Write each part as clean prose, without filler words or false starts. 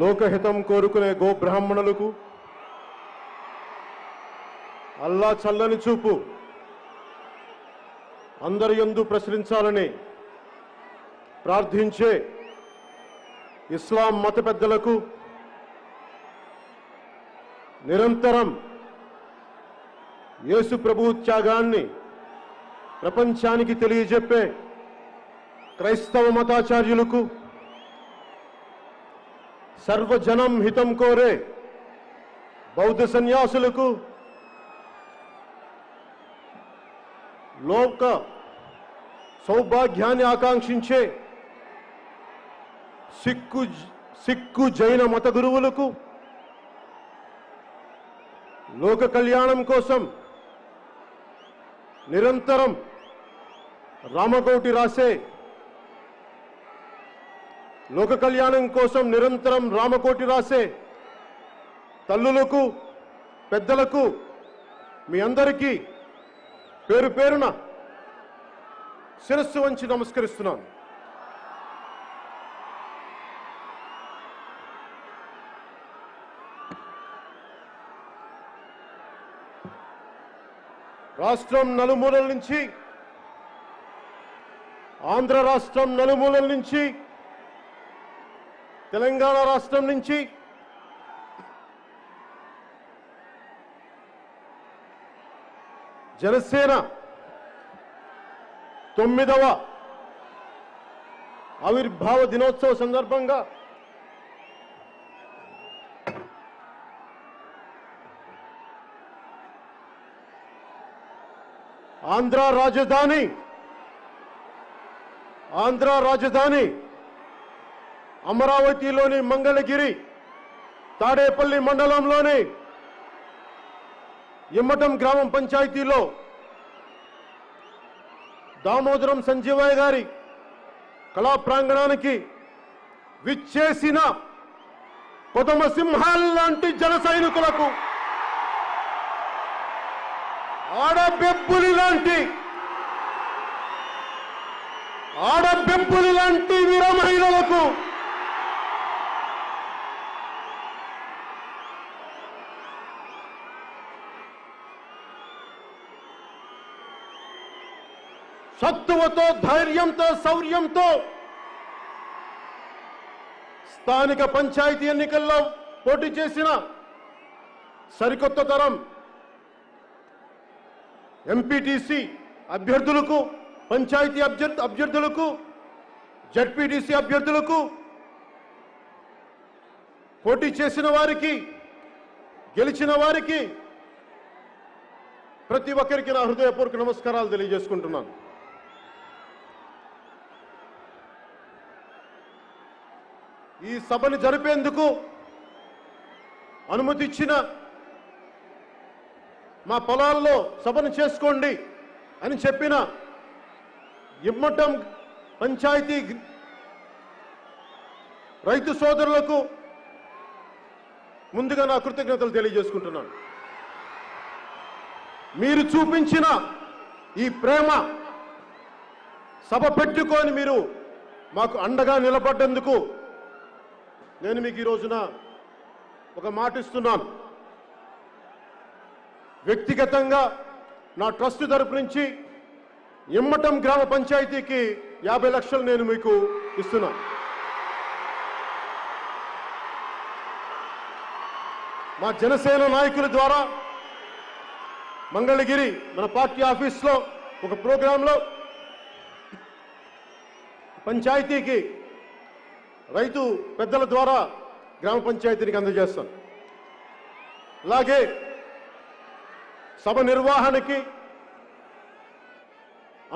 లోకహితం కోరుకునే గో బ్రాహ్మణులకు అల్లా చల్లని చూపు అందరి యందు ప్రసరించాలని ప్రార్థించే ఇస్లాం మత పెద్దలకు నిరంతరం యేసు ప్రభు త్యాగాన్ని ప్రపంచానికి తెలియజెప్పే క్రైస్తవ మతాచార్యులకు సర్వజనం హితం కోరే బౌద్ధ సన్యాసులకు లోక సౌభాగ్యాన్ని ఆకాంక్షించే సిక్కు జైన మత గురువులకు లోక కళ్యాణం కోసం నిరంతరం రామకోటి రాసే లోక కళ్యాణం కోసం నిరంతరం రామకోటి రాసే తల్లులకు పెద్దలకు మీ అందరికీ పేరు పేరున శిరస్సు వంచి నమస్కరిస్తున్నాను. రాష్ట్రం నలుమూలల నుంచి, ఆంధ్ర రాష్ట్రం నలుమూలల నుంచి, తెలంగాణ రాష్ట్రం నుంచి, జనసేన 9వ ఆవిర్భావ దినోత్సవ సందర్భంగా ఆంధ్ర రాజధాని అమరావతిలోని మంగళగిరి తాడేపల్లి మండలంలోని ఇమ్మటం గ్రామం పంచాయతీలో దామోదరం సంజీవయ్య గారి కళా ప్రాంగణానికి విచ్చేసిన కొదమ సింహాల్లాంటి జన సైనికులకు, ఆడబెబ్బులి లాంటి వీర మహిళలకు, సత్తువతో, ధైర్యంతో, శౌర్యంతో స్థానిక పంచాయతీ ఎన్నికల్లో పోటీ చేసిన సరికొత్త తరం ఎంపీటీసీ అభ్యర్థులకు, పంచాయతీ అభ్యర్థులకు, జడ్పీటీసీ అభ్యర్థులకు, పోటీ చేసిన వారికి, గెలిచిన వారికి ప్రతి ఒక్కరికి నా హృదయపూర్వక నమస్కారాలు తెలియజేసుకుంటున్నాను. ఈ సభని జరిపేందుకు అనుమతి ఇచ్చిన, మా పొలాల్లో సభను చేసుకోండి అని చెప్పిన ఇమ్మటం పంచాయతీ రైతు సోదరులకు ముందుగా నా కృతజ్ఞతలు తెలియజేసుకుంటున్నాను. మీరు చూపించిన ఈ ప్రేమ, సభ పెట్టుకొని మీరు మాకు అండగా నిలబడ్డందుకు నేను మీకు ఈ రోజున ఒక మాట ఇస్తున్నాను. వ్యక్తిగతంగా నా ట్రస్ట్ తరపు నుంచి ఇమ్మటం గ్రామ పంచాయతీకి 50 లక్షలు నేను మీకు ఇస్తున్నాను. మా జనసేన నాయకుల ద్వారా మంగళగిరి మన పార్టీ ఆఫీస్లో ఒక ప్రోగ్రాంలో పంచాయతీకి రైతు పెద్దల ద్వారా గ్రామ పంచాయతీకి అందజేస్తాను. అలాగే సభ నిర్వహణకి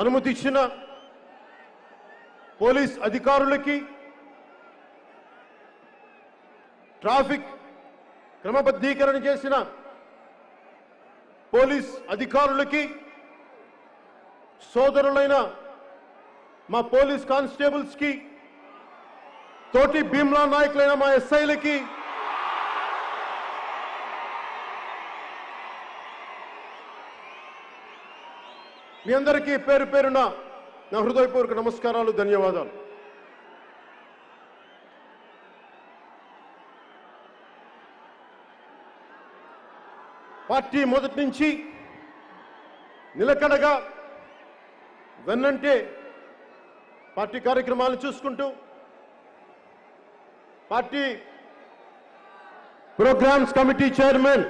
అనుమతి ఇచ్చిన పోలీస్ అధికారులకి, ట్రాఫిక్ క్రమబద్ధీకరణ చేసిన పోలీస్ అధికారులకి, సోదరులైన మా పోలీస్ కానిస్టేబుల్స్కి, తోటి భీమ్లా నాయకులైన మా ఎస్ఐలకి, మీ అందరికీ పేరు పేరున నా హృదయపూర్వక నమస్కారాలు, ధన్యవాదాలు. పార్టీ మొదటి నుంచి నిలకడగా వెన్నంటే పార్టీ కార్యక్రమాలను చూసుకుంటూ party programmes committee chairman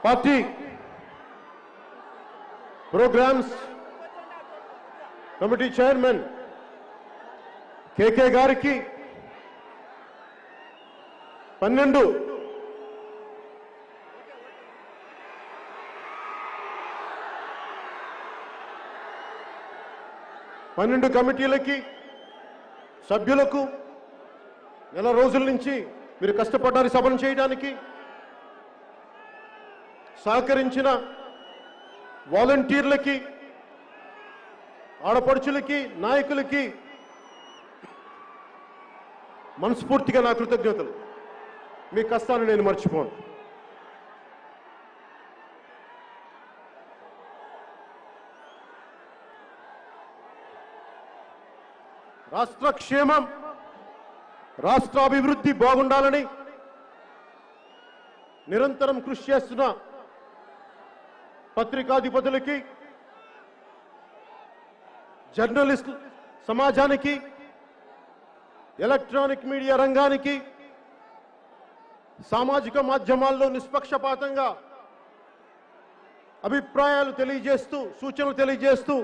party programmes committee chairman KK గారికి 12 కమిటీలకి సభ్యులకు నెల రోజుల నుంచి మీరు కష్టపడ్డారు సభను చేయడానికి సహకరించిన వాలంటీర్లకి ఆడపడుచులకి నాయకులకి మనస్ఫూర్తిగా నా కృతజ్ఞతలు. మీ కష్టాన్ని నేను మర్చిపోను. రాష్ట్ర క్షేమం రాష్ట్ర అభివృద్ధి బాగుండాలని నిరంతరం కృషి చేస్తున్న పత్రికాధిపతులకి జర్నలిస్ట్ సమాజానికి ఎలక్ట్రానిక్ మీడియా రంగానికి సామాజిక మాధ్యమాల్లో నిష్పక్షపాతంగా అభిప్రాయాలు తెలియజేస్తూ సూచనలు తెలియజేస్తూ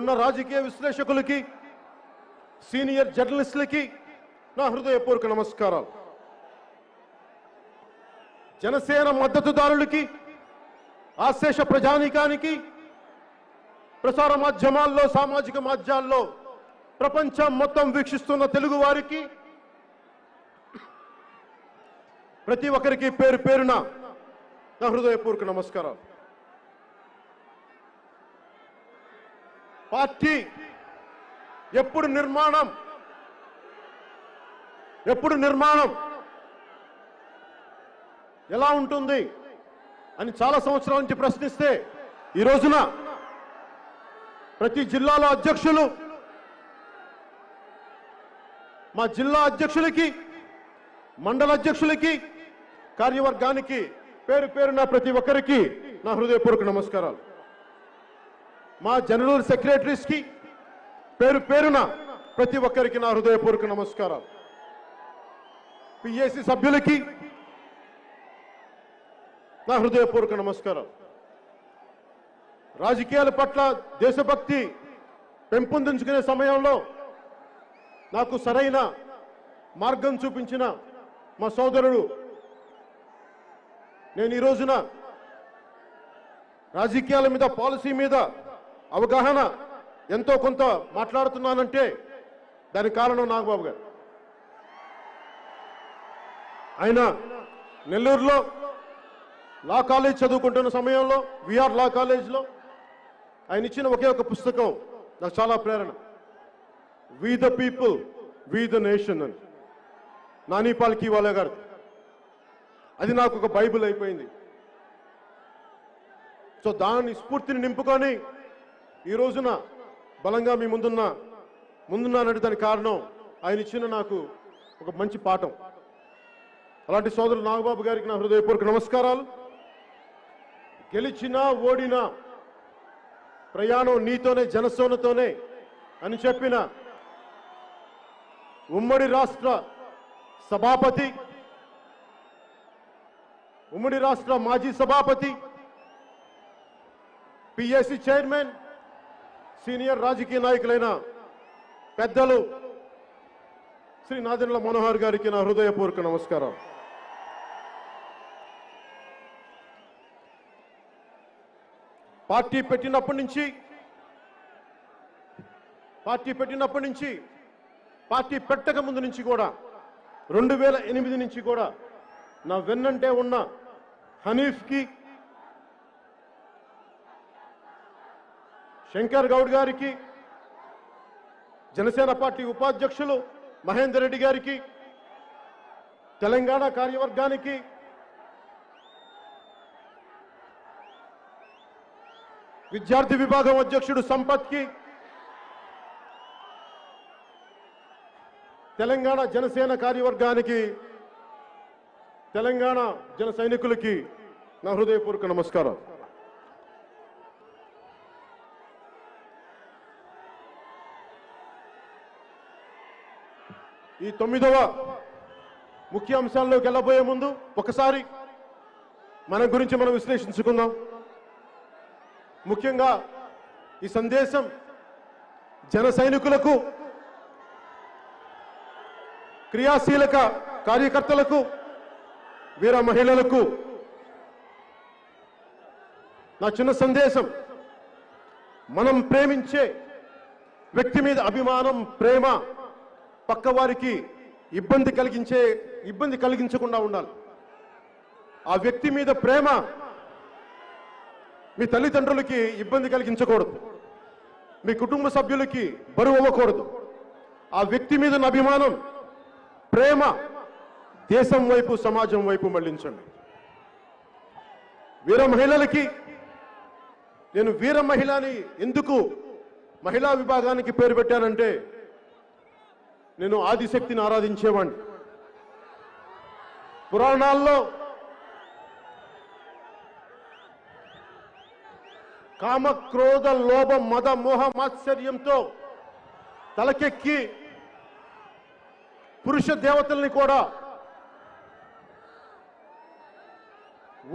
ఉన్న రాజకీయ విశ్లేషకులకి సీనియర్ జర్నలిస్టులకి నా హృదయపూర్వక నమస్కారాలు. జనసేన మద్దతుదారులకి ఆశేష ప్రజానీకానికి ప్రసార మాధ్యమాల్లో సామాజిక మాధ్యమాల్లో ప్రపంచం మొత్తం వీక్షిస్తున్న తెలుగు వారికి ప్రతి ఒక్కరికి పేరు పేరున నా హృదయపూర్వక నమస్కారాలు. పార్టీ ఎప్పుడు నిర్మాణం ఎలా ఉంటుంది అని చాలా సంవత్సరాల నుంచి ప్రశ్నిస్తే ఈ రోజున ప్రతి జిల్లాలో అధ్యక్షులు మా జిల్లా అధ్యక్షులకి మండల అధ్యక్షులకి కార్యవర్గానికి పేరు పేరున ప్రతి ఒక్కరికి నా హృదయపూర్వక నమస్కారాలు. మా జనరల్ సెక్రటరీస్కి పేరు పేరున ప్రతి ఒక్కరికి నా హృదయపూర్వక నమస్కారాలు. పిఏసి సభ్యులకి నా హృదయపూర్వక నమస్కారాలు. రాజకీయాల పట్ల దేశభక్తి పెంపొందించుకునే సమయంలో నాకు సరైన మార్గం చూపించిన మా సోదరుడు, నేను ఈ రోజున రాజకీయాల మీద పాలసీ మీద అవగాహన ఎంతో కొంత మాట్లాడుతున్నానంటే దానికి కారణం నాగబాబు గారు. ఆయన నెల్లూరులో లా కాలేజ్ చదువుకుంటున్న సమయంలో విఆర్ లా కాలేజ్లో ఆయన ఇచ్చిన ఒకే ఒక పుస్తకం నాకు చాలా ప్రేరణ. We the people we the nation అని నాని పాల్కీవాలా గారు. అది నాకు ఒక బైబిల్ అయిపోయింది. సో దాని స్ఫూర్తిని నింపుకొని ఈ రోజున బలంగా మీ ముందున్నానంటే దానికి కారణం ఆయన ఇచ్చిన నాకు ఒక మంచి పాఠం. అలాంటి సోదరులు నాగబాబు గారికి నా హృదయపూర్వక నమస్కారాలు. గెలిచినా ఓడినా ప్రయాణం నీతోనే జనసేనతోనే అని చెప్పిన ఉమ్మడి రాష్ట్ర సభాపతి, ఉమ్మడి రాష్ట్ర మాజీ సభాపతి, పిఎస్సి చైర్మన్, సీనియర్ రాజకీయ నాయకులైన పెద్దలు శ్రీ నాదెండ్ల మనోహర్ గారికి నా హృదయపూర్వక నమస్కారం. పార్టీ పెట్టినప్పటి నుంచి పార్టీ పెట్టక ముందు నుంచి కూడా 2008 నుంచి కూడా నా వెన్నంటే ఉన్న హనీఫ్కి, శంకర్ గౌడ్ గారికి, జనసేన పార్టీ ఉపాధ్యక్షులు మహేందర్ రెడ్డి గారికి, తెలంగాణ కార్యవర్గానికి, విద్యార్థి విభాగం అధ్యక్షుడు సంపత్కి, తెలంగాణ జనసేన కార్యవర్గానికి, తెలంగాణ జన సైనికులకి నా హృదయపూర్వక నమస్కారం. ఈ 9వ ముఖ్య అంశాల్లోకి వెళ్ళబోయే ముందు ఒకసారి మన గురించి మనం విశ్లేషించుకుందాం. ముఖ్యంగా ఈ సందేశం జన సైనికులకు, క్రియాశీలక కార్యకర్తలకు, వీర మహిళలకు నా చిన్న సందేశం. మనం ప్రేమించే వ్యక్తి మీద అభిమానం, ప్రేమ పక్కవారికి ఇబ్బంది కలిగించకుండా ఉండాలి. ఆ వ్యక్తి మీద ప్రేమ మీ తల్లిదండ్రులకి ఇబ్బంది కలిగించకూడదు, మీ కుటుంబ సభ్యులకి బరువు అవ్వకూడదు. ఆ వ్యక్తి మీద అభిమానం, ప్రేమ దేశం వైపు, సమాజం వైపు మళ్లించండి. వీర మహిళలకి నేను వీర మహిళని ఎందుకు మహిళా విభాగానికి పేరు పెట్టానంటే, నేను ఆదిశక్తిని ఆరాధించేవాడిని. పురాణాల్లో కామ, క్రోధ, లోభ, మద, మోహ, మాత్సర్యంతో తలకెక్కి పురుష దేవతల్ని కూడా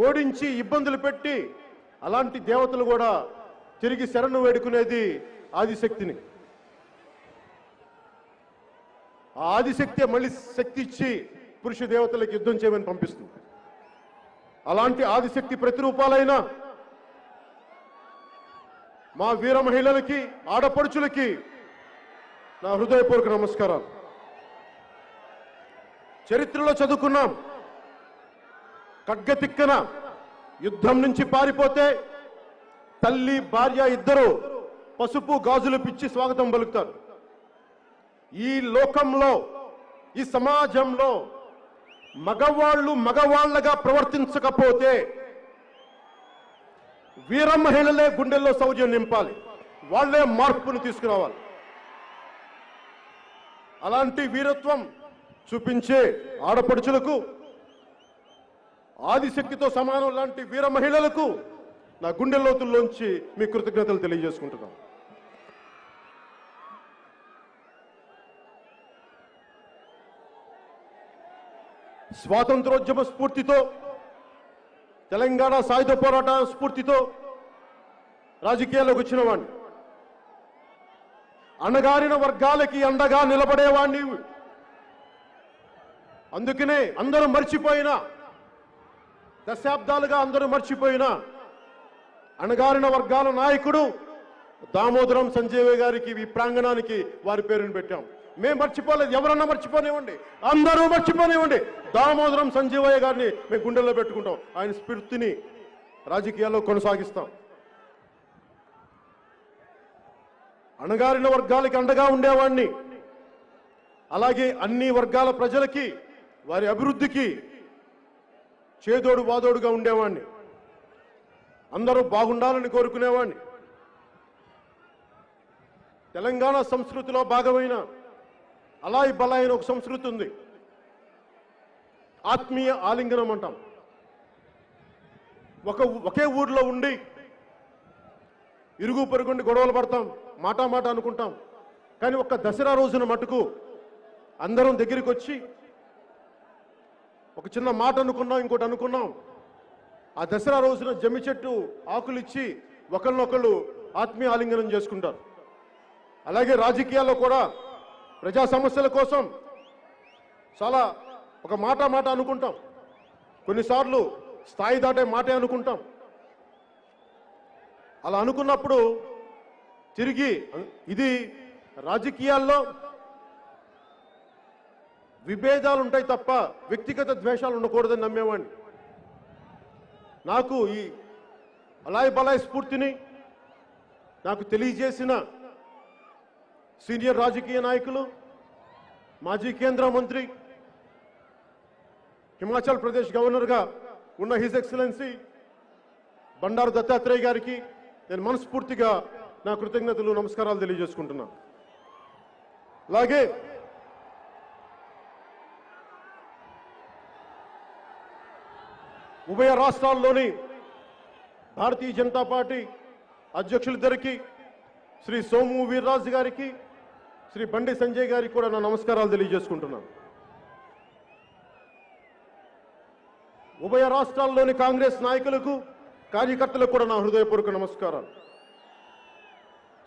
ఓడించి ఇబ్బందులు పెట్టి అలాంటి దేవతలు కూడా తిరిగి శరణు వేడుకునేది ఆదిశక్తిని. ఆ ఆదిశక్తి మళ్ళీ శక్తి ఇచ్చి పురుష దేవతలకు యుద్ధం చేయమని పంపిస్తుంది. అలాంటి ఆదిశక్తి ప్రతిరూపాలైన మా వీర మహిళలకి, ఆడపడుచులకి నా హృదయపూర్వక నమస్కారాలు. చరిత్రలో చదువుకున్నాం, ఖడ్గతిక్కన యుద్ధం నుంచి పారిపోతే తల్లి, భార్య ఇద్దరు పసుపు గాజులు పిచ్చి స్వాగతం పలుకుతారు. ఈ లోకంలో, ఈ సమాజంలో మగవాళ్ళు మగవాళ్ళగా ప్రవర్తించకపోతే వీర మహిళలే గుండెల్లో శౌర్యం నింపాలి, వాళ్లే మార్పును తీసుకురావాలి. అలాంటి వీరత్వం చూపించే ఆడపడుచులకు, ఆదిశక్తితో సమానం లాంటి వీర మహిళలకు నా గుండె లోతుల్లోంచి మీ కృతజ్ఞతలు తెలియజేసుకుంటున్నాను. స్వాతంత్రోద్యమ స్ఫూర్తితో, తెలంగాణ సాయుధ పోరాట స్ఫూర్తితో రాజకీయాల్లోకి వచ్చిన వాడిని. అణగారిన వర్గాలకి అండగా నిలబడేవాడిని. అందుకనే అందరూ మర్చిపోయినా, దశాబ్దాలుగా అందరూ మర్చిపోయినా అణగారిన వర్గాల నాయకుడు దామోదరం సంజయ్ గారికి ఈ ప్రాంగణానికి వారి పేరును పెట్టాం. మేము మర్చిపోలేదు, ఎవరన్నా మర్చిపోనివ్వండి, అందరూ మర్చిపోనివ్వండి, దామోదరం సంజయ్ గారిని మేము గుండెల్లో పెట్టుకుంటాం. ఆయన స్ఫూర్తిని రాజకీయాల్లో కొనసాగిస్తాం. అణగారిన వర్గాలకి అండగా ఉండేవాడిని. అలాగే అన్ని వర్గాల ప్రజలకి, వారి అభివృద్ధికి చేదోడు వాదోడుగా ఉండేవాడిని. అందరూ బాగుండాలని కోరుకునేవాడిని. తెలంగాణ సంస్కృతిలో భాగమైన అలాయి బలాయి ఒక సంస్కృతి ఉంది. ఆత్మీయ ఆలింగనం అంటాం. ఒకే ఊర్లో ఉండి ఇరుగు పొరుగుండి గొడవలు పడతాం, మాట అనుకుంటాం. కానీ ఒక్క దసరా రోజున మటుకు అందరం దగ్గరికి వచ్చి ఒక చిన్న మాట అనుకున్నాం, ఇంకోటి అనుకున్నాం. ఆ దసరా రోజున జమ్మి చెట్టు ఆకులు ఇచ్చి ఒకరినొకళ్ళు ఆత్మీయ ఆలింగనం చేసుకుంటారు. అలాగే రాజకీయాల్లో కూడా ప్రజా సమస్యల కోసం చాలా ఒక మాట అనుకుంటాం. కొన్నిసార్లు స్థాయి దాటే మాటే అనుకుంటాం. అలా అనుకున్నప్పుడు తిరిగి ఇది రాజకీయాల్లో విభేదాలు ఉంటాయి తప్ప వ్యక్తిగత ద్వేషాలు ఉండకూడదని నమ్మేవాడిని. నాకు ఈ అలాయ్ బలాయ్ స్ఫూర్తిని నాకు తెలియజేసిన సీనియర్ రాజకీయ నాయకులు, మాజీ కేంద్ర మంత్రి, హిమాచల్ ప్రదేశ్ గవర్నర్గా ఉన్న హిజ్ ఎక్సలెన్సీ బండారు దత్తాత్రేయ గారికి నేను మనస్ఫూర్తిగా నా కృతజ్ఞతలు, నమస్కారాలు తెలియజేసుకుంటున్నాను. అలాగే ఉభయ రాష్ట్రాల్లోని భారతీయ జనతా పార్టీ అధ్యక్షులిద్దరికి, శ్రీ సోము వీర్రాజు గారికి, శ్రీ బండి సంజయ్ గారికి కూడా నా నమస్కారాలు తెలియజేసుకుంటున్నాను. ఉభయ రాష్ట్రాల్లోని కాంగ్రెస్ నాయకులకు, కార్యకర్తలకు కూడా నా హృదయపూర్వక నమస్కారాలు.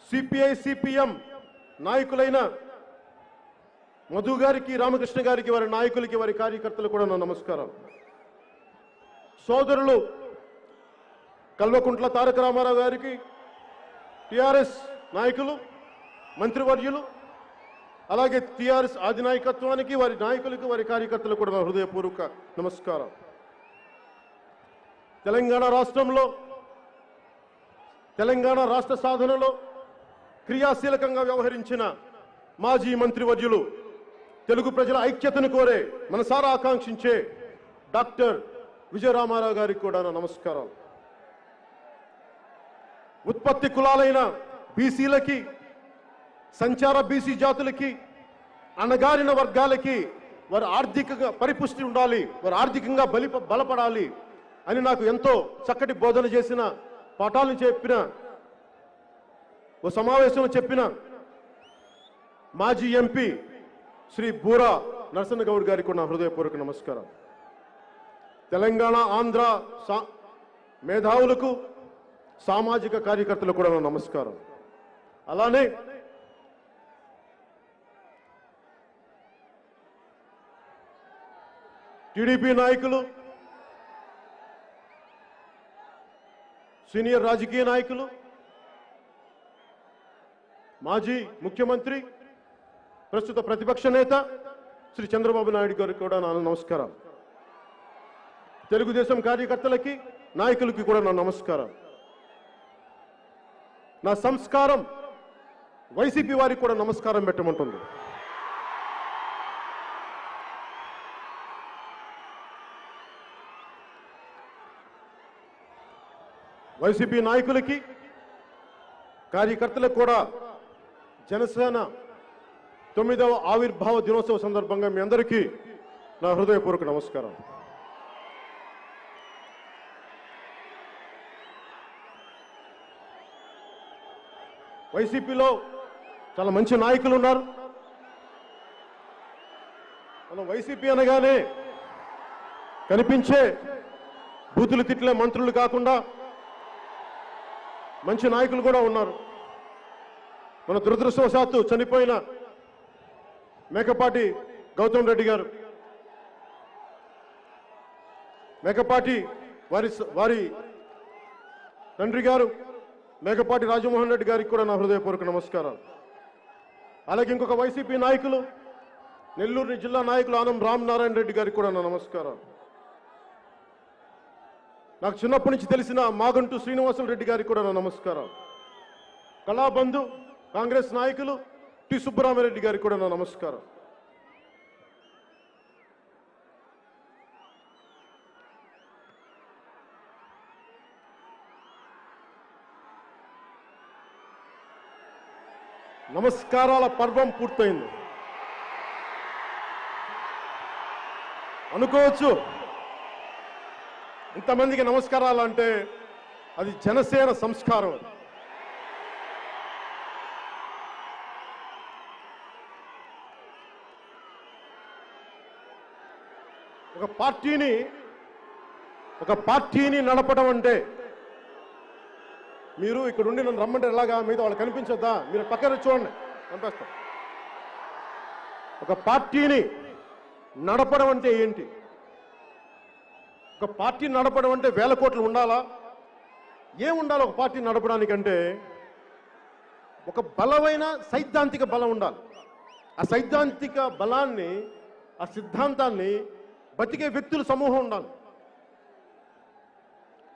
సిపిఐ సిపిఎం నాయకులైన మధు గారికి, రామకృష్ణ గారికి, వారి నాయకులకి, వారి కార్యకర్తలకు కూడా నా నమస్కారాలు. సోదరులు కల్వకుంట్ల తారక రామారావు గారికి, టిఆర్ఎస్ నాయకులు, మంత్రివర్యులు, అలాగే టిఆర్ఎస్ అధినాయకత్వానికి, వారి నాయకులకు, వారి కార్యకర్తలకు కూడా నా హృదయపూర్వక నమస్కారం. తెలంగాణ రాష్ట్రంలో, తెలంగాణ రాష్ట్ర సాధనలో క్రియాశీలకంగా వ్యవహరించిన మాజీ మంత్రివర్యులు, తెలుగు ప్రజల ఐక్యతను కోరే, మనసారా ఆకాంక్షించే డాక్టర్ విజయరామారావు గారికి కూడా నా నమస్కారాలు. ఉత్పత్తి కులాలైన బీసీలకి, సంచార బీసీ జాతులకి, అణగారిన వర్గాలకి వారు ఆర్థికంగా పరిపుష్టి ఉండాలి, వారు ఆర్థికంగా బలపడాలి అని నాకు ఎంతో చక్కటి బోధన చేసిన, పాఠాలను చెప్పిన, ఓ సమావేశంలో చెప్పిన మాజీ ఎంపీ శ్రీ బూరా నరసన్న గౌడ్ గారికి కూడా నా హృదయపూర్వక నమస్కారం. తెలంగాణ, ఆంధ్ర మేధావులకు, సామాజిక కార్యకర్తలకు కూడా నా నమస్కారం. అలానే టీడీపీ నాయకులు, సీనియర్ రాజకీయ నాయకులు, మాజీ ముఖ్యమంత్రి, ప్రస్తుత ప్రతిపక్ష నేత శ్రీ చంద్రబాబు నాయుడు గారికి కూడా నా నమస్కారం. తెలుగుదేశం కార్యకర్తలకి, నాయకులకి కూడా నా నమస్కారం. నా సంస్కారం వైసీపీ వారికి కూడా నమస్కారం పెట్టమంటుంది. వైసీపీ నాయకులకి, కార్యకర్తలకు కూడా జనసేన 9వ ఆవిర్భావ దినోత్సవ సందర్భంగా మీ అందరికీ నా హృదయపూర్వక నమస్కారం. వైసీపీలో చాలా మంచి నాయకులు ఉన్నారు. మనం వైసీపీ అనగానే కనిపించే బూతులు తిట్లే మంత్రులు కాకుండా మంచి నాయకులు కూడా ఉన్నారు. మన దురదృష్టవశాత్తు చనిపోయిన మేకపాటి గౌతమ్ రెడ్డి గారు, మేకపాటి వారి తండ్రి గారు మేకపాటి రాజమోహన్ రెడ్డి గారికి కూడా నా హృదయపూర్వక నమస్కారాలు. అలాగే ఇంకొక వైసీపీ నాయకులు, నెల్లూరు జిల్లా నాయకులు ఆనం రామనారాయణ రెడ్డి గారికి కూడా నా నమస్కారాలు. నాకు చిన్నప్పటి నుంచి తెలిసిన మాగంటు శ్రీనివాసులు రెడ్డి గారికి కూడా నా నమస్కారం. కళాబంధు కాంగ్రెస్ నాయకులు టి సుబ్బరామరెడ్డి గారికి కూడా నా నమస్కారం. నమస్కారాల పర్వం పూర్తయింది అనుకోవచ్చు. ఇంతమందికి నమస్కారాలు అంటే అది జనసేన సంస్కారం. ఒక పార్టీని నడపడం అంటే, మీరు ఇక్కడ ఉండి నన్ను రమ్మంటే ఎలాగా, మీద వాళ్ళు కనిపించొద్దా, మీరు పక్కన చూడండి పంపిస్తాం. ఒక పార్టీని నడపడం అంటే ఏంటి? ఒక పార్టీ నడపడం అంటే వేల కోట్లు ఉండాలా? ఏముండాలి ఒక పార్టీ నడపడానికంటే? ఒక బలమైన సైద్ధాంతిక బలం ఉండాలి. ఆ సైద్ధాంతిక బలాన్ని ఆ సిద్ధాంతాన్ని బతికే వ్యక్తుల సమూహం ఉండాలి.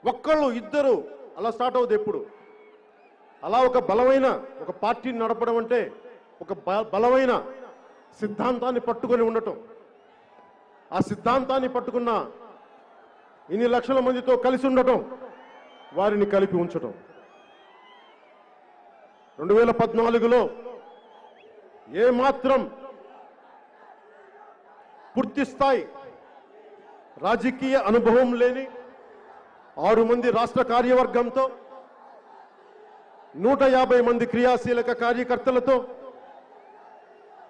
ఒక్కళ్ళు ఇద్దరు అలా స్టార్ట్ అవుతుంది ఎప్పుడు. అలా ఒక బలమైన ఒక పార్టీని నడపడం అంటే ఒక బలమైన సిద్ధాంతాన్ని పట్టుకొని ఉండటం. ఆ సిద్ధాంతాన్ని పట్టుకున్న ఇన్ని లక్షల మందితో కలిసి ఉండటం, వారిని కలిపి ఉంచటం. 2014లో ఏమాత్రం పూర్తి స్థాయి రాజకీయ అనుభవం లేని 6 మంది రాష్ట్ర కార్యవర్గంతో 150 మంది క్రియాశీలక కార్యకర్తలతో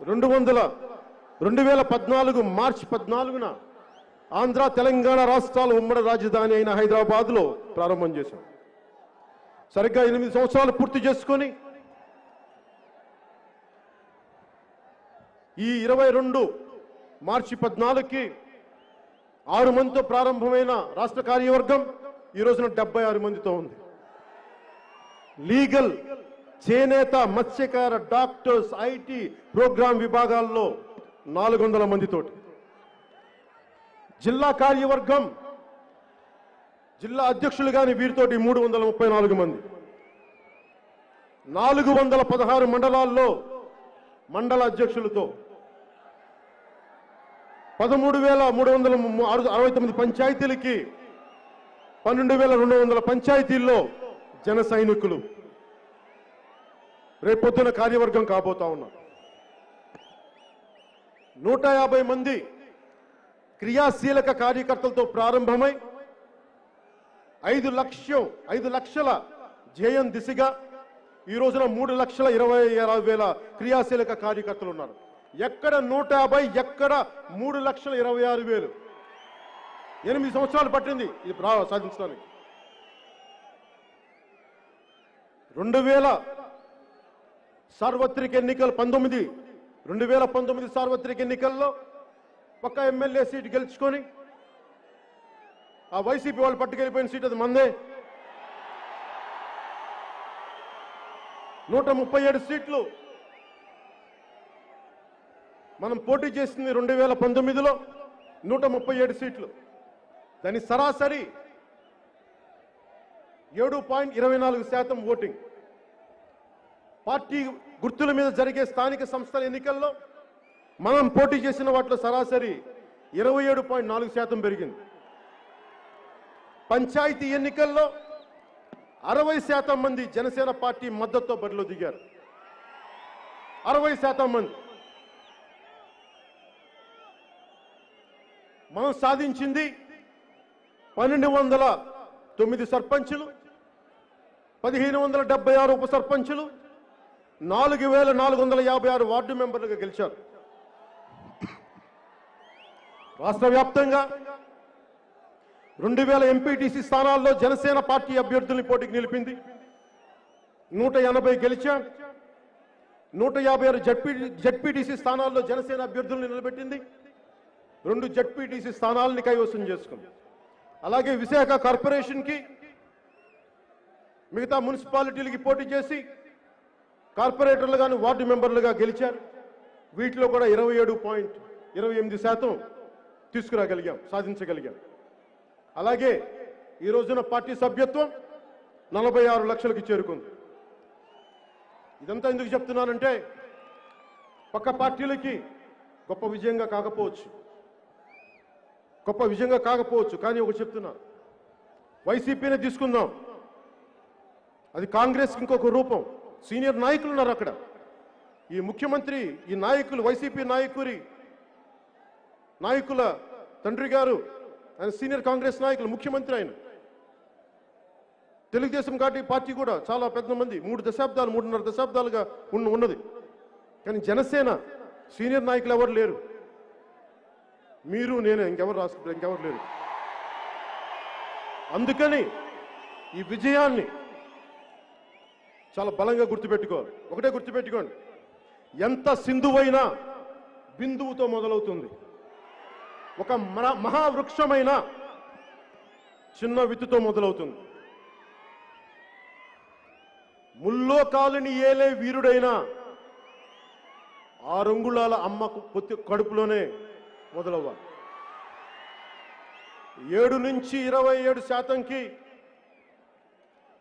2014 మార్చి 14న ఆంధ్ర తెలంగాణ రాష్ట్రాల ఉమ్మడి రాజధాని అయిన హైదరాబాద్లో ప్రారంభం చేశాం. సరిగ్గా 8 సంవత్సరాలు పూర్తి చేసుకొని ఈ 22 మార్చి 14కి 6 మందితో ప్రారంభమైన రాష్ట్ర కార్యవర్గం ఈ రోజున 76 మందితో ఉంది. లీగల్, చేనేత, మత్స్యకార, డాక్టర్స్, ఐటీ, ప్రోగ్రాం విభాగాల్లో 400 మందితోటి. జిల్లా కార్యవర్గం, జిల్లా అధ్యక్షులు కానీ వీరితోటి 334 మంది. 416 మండలాల్లో మండల అధ్యక్షులతో 13,369 పంచాయతీలకి 12,200 పంచాయతీల్లో జన సైనికులు రేపొద్దున కార్యవర్గం కాబోతా ఉన్నారు. 150 మంది క్రియాశీలక కార్యకర్తలతో ప్రారంభమై 5 లక్షల ధ్యేయం దిశగా ఈ రోజున 3,26,000 క్రియాశీలక కార్యకర్తలు ఉన్నారు. ఎక్కడ 150, ఎక్కడ 3,26,000. 8 సంవత్సరాలు పట్టింది ఇది సాధించడానికి. 2000 సార్వత్రిక ఎన్నికలు 2019 సార్వత్రిక ఎన్నికల్లో ఒక ఎమ్మెల్యే సీటు గెలుచుకొని ఆ వైసీపీ వాళ్ళు పట్టుకెళ్ళిపోయిన సీట్ అది మందే. 137 సీట్లు మనం పోటీ చేసింది 2019లో 137 సీట్లు. దాని సరాసరి 7.24% ఓటింగ్. పార్టీ గుర్తుల మీద జరిగే స్థానిక సంస్థల ఎన్నికల్లో మనం పోటీ చేసిన వాటిలో సరాసరి 27.4% పెరిగింది. పంచాయతీ ఎన్నికల్లో 60% మంది జనసేన పార్టీ మద్దతుతో బరిలో దిగారు. 60% మంది. మనం సాధించింది 1,209 సర్పంచులు, 1,576 ఉప సర్పంచులు, 4,456 వార్డు మెంబర్లుగా గెలిచారు. రాష్ట్ర వ్యాప్తంగా 2,000 ఎంపీటీసీ స్థానాల్లో జనసేన పార్టీ అభ్యర్థుల్ని పోటీకి నిలిపింది. 180 గెలిచాం. 156 జడ్పీటీసీ స్థానాల్లో జనసేన అభ్యర్థుల్ని నిలబెట్టింది. 2 జడ్పీటీసీ స్థానాలని కైవసం చేసుకుంది. అలాగే విశాఖ కార్పొరేషన్కి, మిగతా మున్సిపాలిటీలకి పోటీ చేసి కార్పొరేటర్లుగాను వార్డు మెంబర్లుగా గెలిచారు. వీటిలో కూడా 27.28% తీసుకురాగలిగాం, సాధించగలిగాం. అలాగే ఈ రోజున పార్టీ సభ్యత్వం 46 లక్షలకి చేరుకుంది. ఇదంతా ఎందుకు చెప్తున్నానంటే పక్క పార్టీలకి గొప్ప విజయంగా కాకపోవచ్చు, కానీ ఒకటి చెప్తున్నా, వైసీపీనే తీసుకుందాం, అది కాంగ్రెస్కి ఇంకొక రూపం. సీనియర్ నాయకులు ఉన్నారు అక్కడ. ఈ ముఖ్యమంత్రి, ఈ నాయకులు, వైసీపీ నాయకుల తండ్రి గారు ఆయన సీనియర్ కాంగ్రెస్ నాయకులు, ముఖ్యమంత్రి ఆయన. తెలుగుదేశం పార్టీ కూడా చాలా పెద్ద మంది, 3.5 దశాబ్దాలుగా ఉన్నది. కానీ జనసేన సీనియర్ నాయకులు ఎవరు లేరు. మీరు, నేనే, ఇంకెవరు లేరు. అందుకని ఈ విజయాన్ని చాలా బలంగా గుర్తుపెట్టుకోవాలి. ఒకటే గుర్తుపెట్టుకోండి, ఎంత సింధువైనా బిందువుతో మొదలవుతుంది. ఒక మహావృక్షమైన చిన్న విత్తుతో మొదలవుతుంది. ముల్లో కాలుని ఏలే వీరుడైనా 6 అంగుళాల అమ్మ కడుపులోనే మొదలవ్వాలి. 7 నుంచి 27%కి,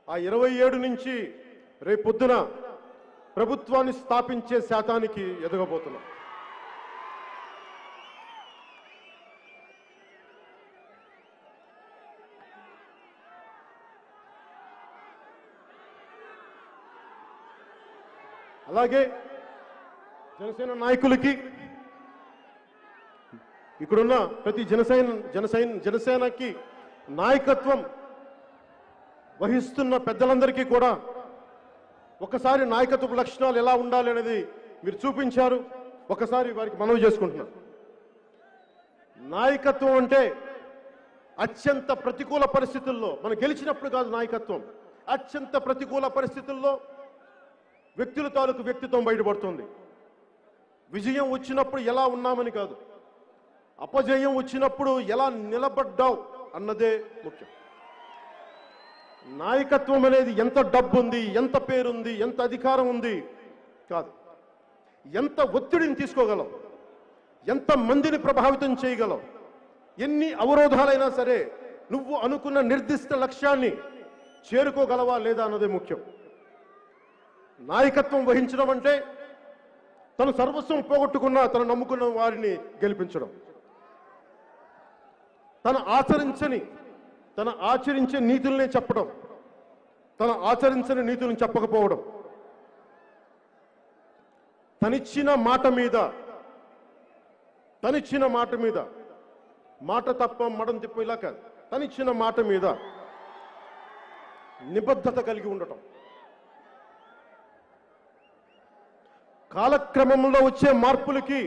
ఆ 27 నుంచి రేపొద్దున ప్రభుత్వాన్ని స్థాపించే శాతానికి ఎదగబోతున్నాం. అలాగే జనసేన నాయకులకి, ఇక్కడున్న ప్రతి జనసేనకి నాయకత్వం వహిస్తున్న పెద్దలందరికీ కూడా ఒకసారి నాయకత్వ లక్షణాలు ఎలా ఉండాలి అనేది మీరు చూపించారు. ఒకసారి వారికి మనవి చేసుకుంటున్నాను. నాయకత్వం అంటే అత్యంత ప్రతికూల పరిస్థితుల్లో, మనం గెలిచినప్పుడు కాదు నాయకత్వం, అత్యంత ప్రతికూల పరిస్థితుల్లో వ్యక్తుల తాలూకు వ్యక్తిత్వం బయటపడుతుంది. విజయం వచ్చినప్పుడు ఎలా ఉన్నామని కాదు, అపజయం వచ్చినప్పుడు ఎలా నిలబడ్డావు అన్నదే ముఖ్యం. నాయకత్వం అనేది ఎంత డబ్బు ఉంది, ఎంత పేరుంది, ఎంత అధికారం ఉంది కాదు, ఎంత ఒత్తిడిని తీసుకోగలవు, ఎంత మందిని ప్రభావితం చేయగలవు, ఎన్ని అవరోధాలైనా సరే నువ్వు అనుకున్న నిర్దిష్ట లక్ష్యాన్ని చేరుకోగలవా లేదా అన్నదే ముఖ్యం. నాయకత్వం వహించడం అంటే తను సర్వస్వం పోగొట్టుకున్న తను నమ్ముకున్న వారిని గెలిపించడం, తన ఆచరించే నీతులనే చెప్పడం, తన ఆచరించని నీతులను చెప్పకపోవడం, తనిచ్చిన మాట మీద మాట తప్ప మడం తిప్ప ఇలా కాదు, తనిచ్చిన మాట మీద నిబద్ధత కలిగి ఉండటం, కాలక్రమంలో వచ్చే మార్పులకి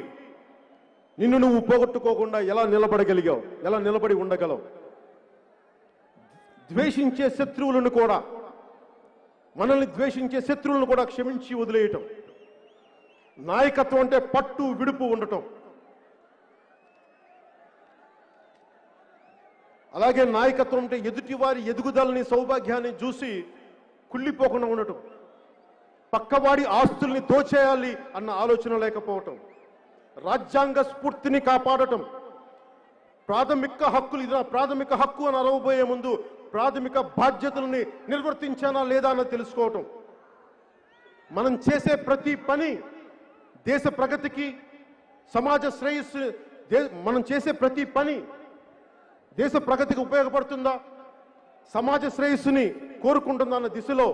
నిన్ను నువ్వు పోగొట్టుకోకుండా ఎలా నిలబడగలిగావు, ఎలా నిలబడి ఉండగలవు, ద్వేషించే శత్రువులను కూడా, మనల్ని ద్వేషించే శత్రువులను కూడా క్షమించి వదిలేయటం. నాయకత్వం అంటే పట్టు విడుపు ఉండటం. అలాగే నాయకత్వం అంటే ఎదుటివారి ఎదుగుదలని, సౌభాగ్యాన్ని చూసి కుళ్ళిపోకుండా ఉండటం, పక్కవాడి ఆస్తుల్ని దోచేయాలి అన్న ఆలోచన లేకపోవటం, రాజ్యాంగ స్ఫూర్తిని కాపాడటం, ప్రాథమిక హక్కులు, ఇది నా ప్రాథమిక హక్కు అని అరవబోయే ముందు ప్రాథమిక బాధ్యతల్ని నిర్వర్తించానా లేదా అన్నది తెలుసుకోవటం. మనం చేసే ప్రతి పని దేశ ప్రగతికి, సమాజ శ్రేయస్సు, మనం చేసే ప్రతి పని దేశ ప్రగతికి ఉపయోగపడుతుందా, సమాజ శ్రేయస్సుని కోరుకుంటుందా అన్న దిశలో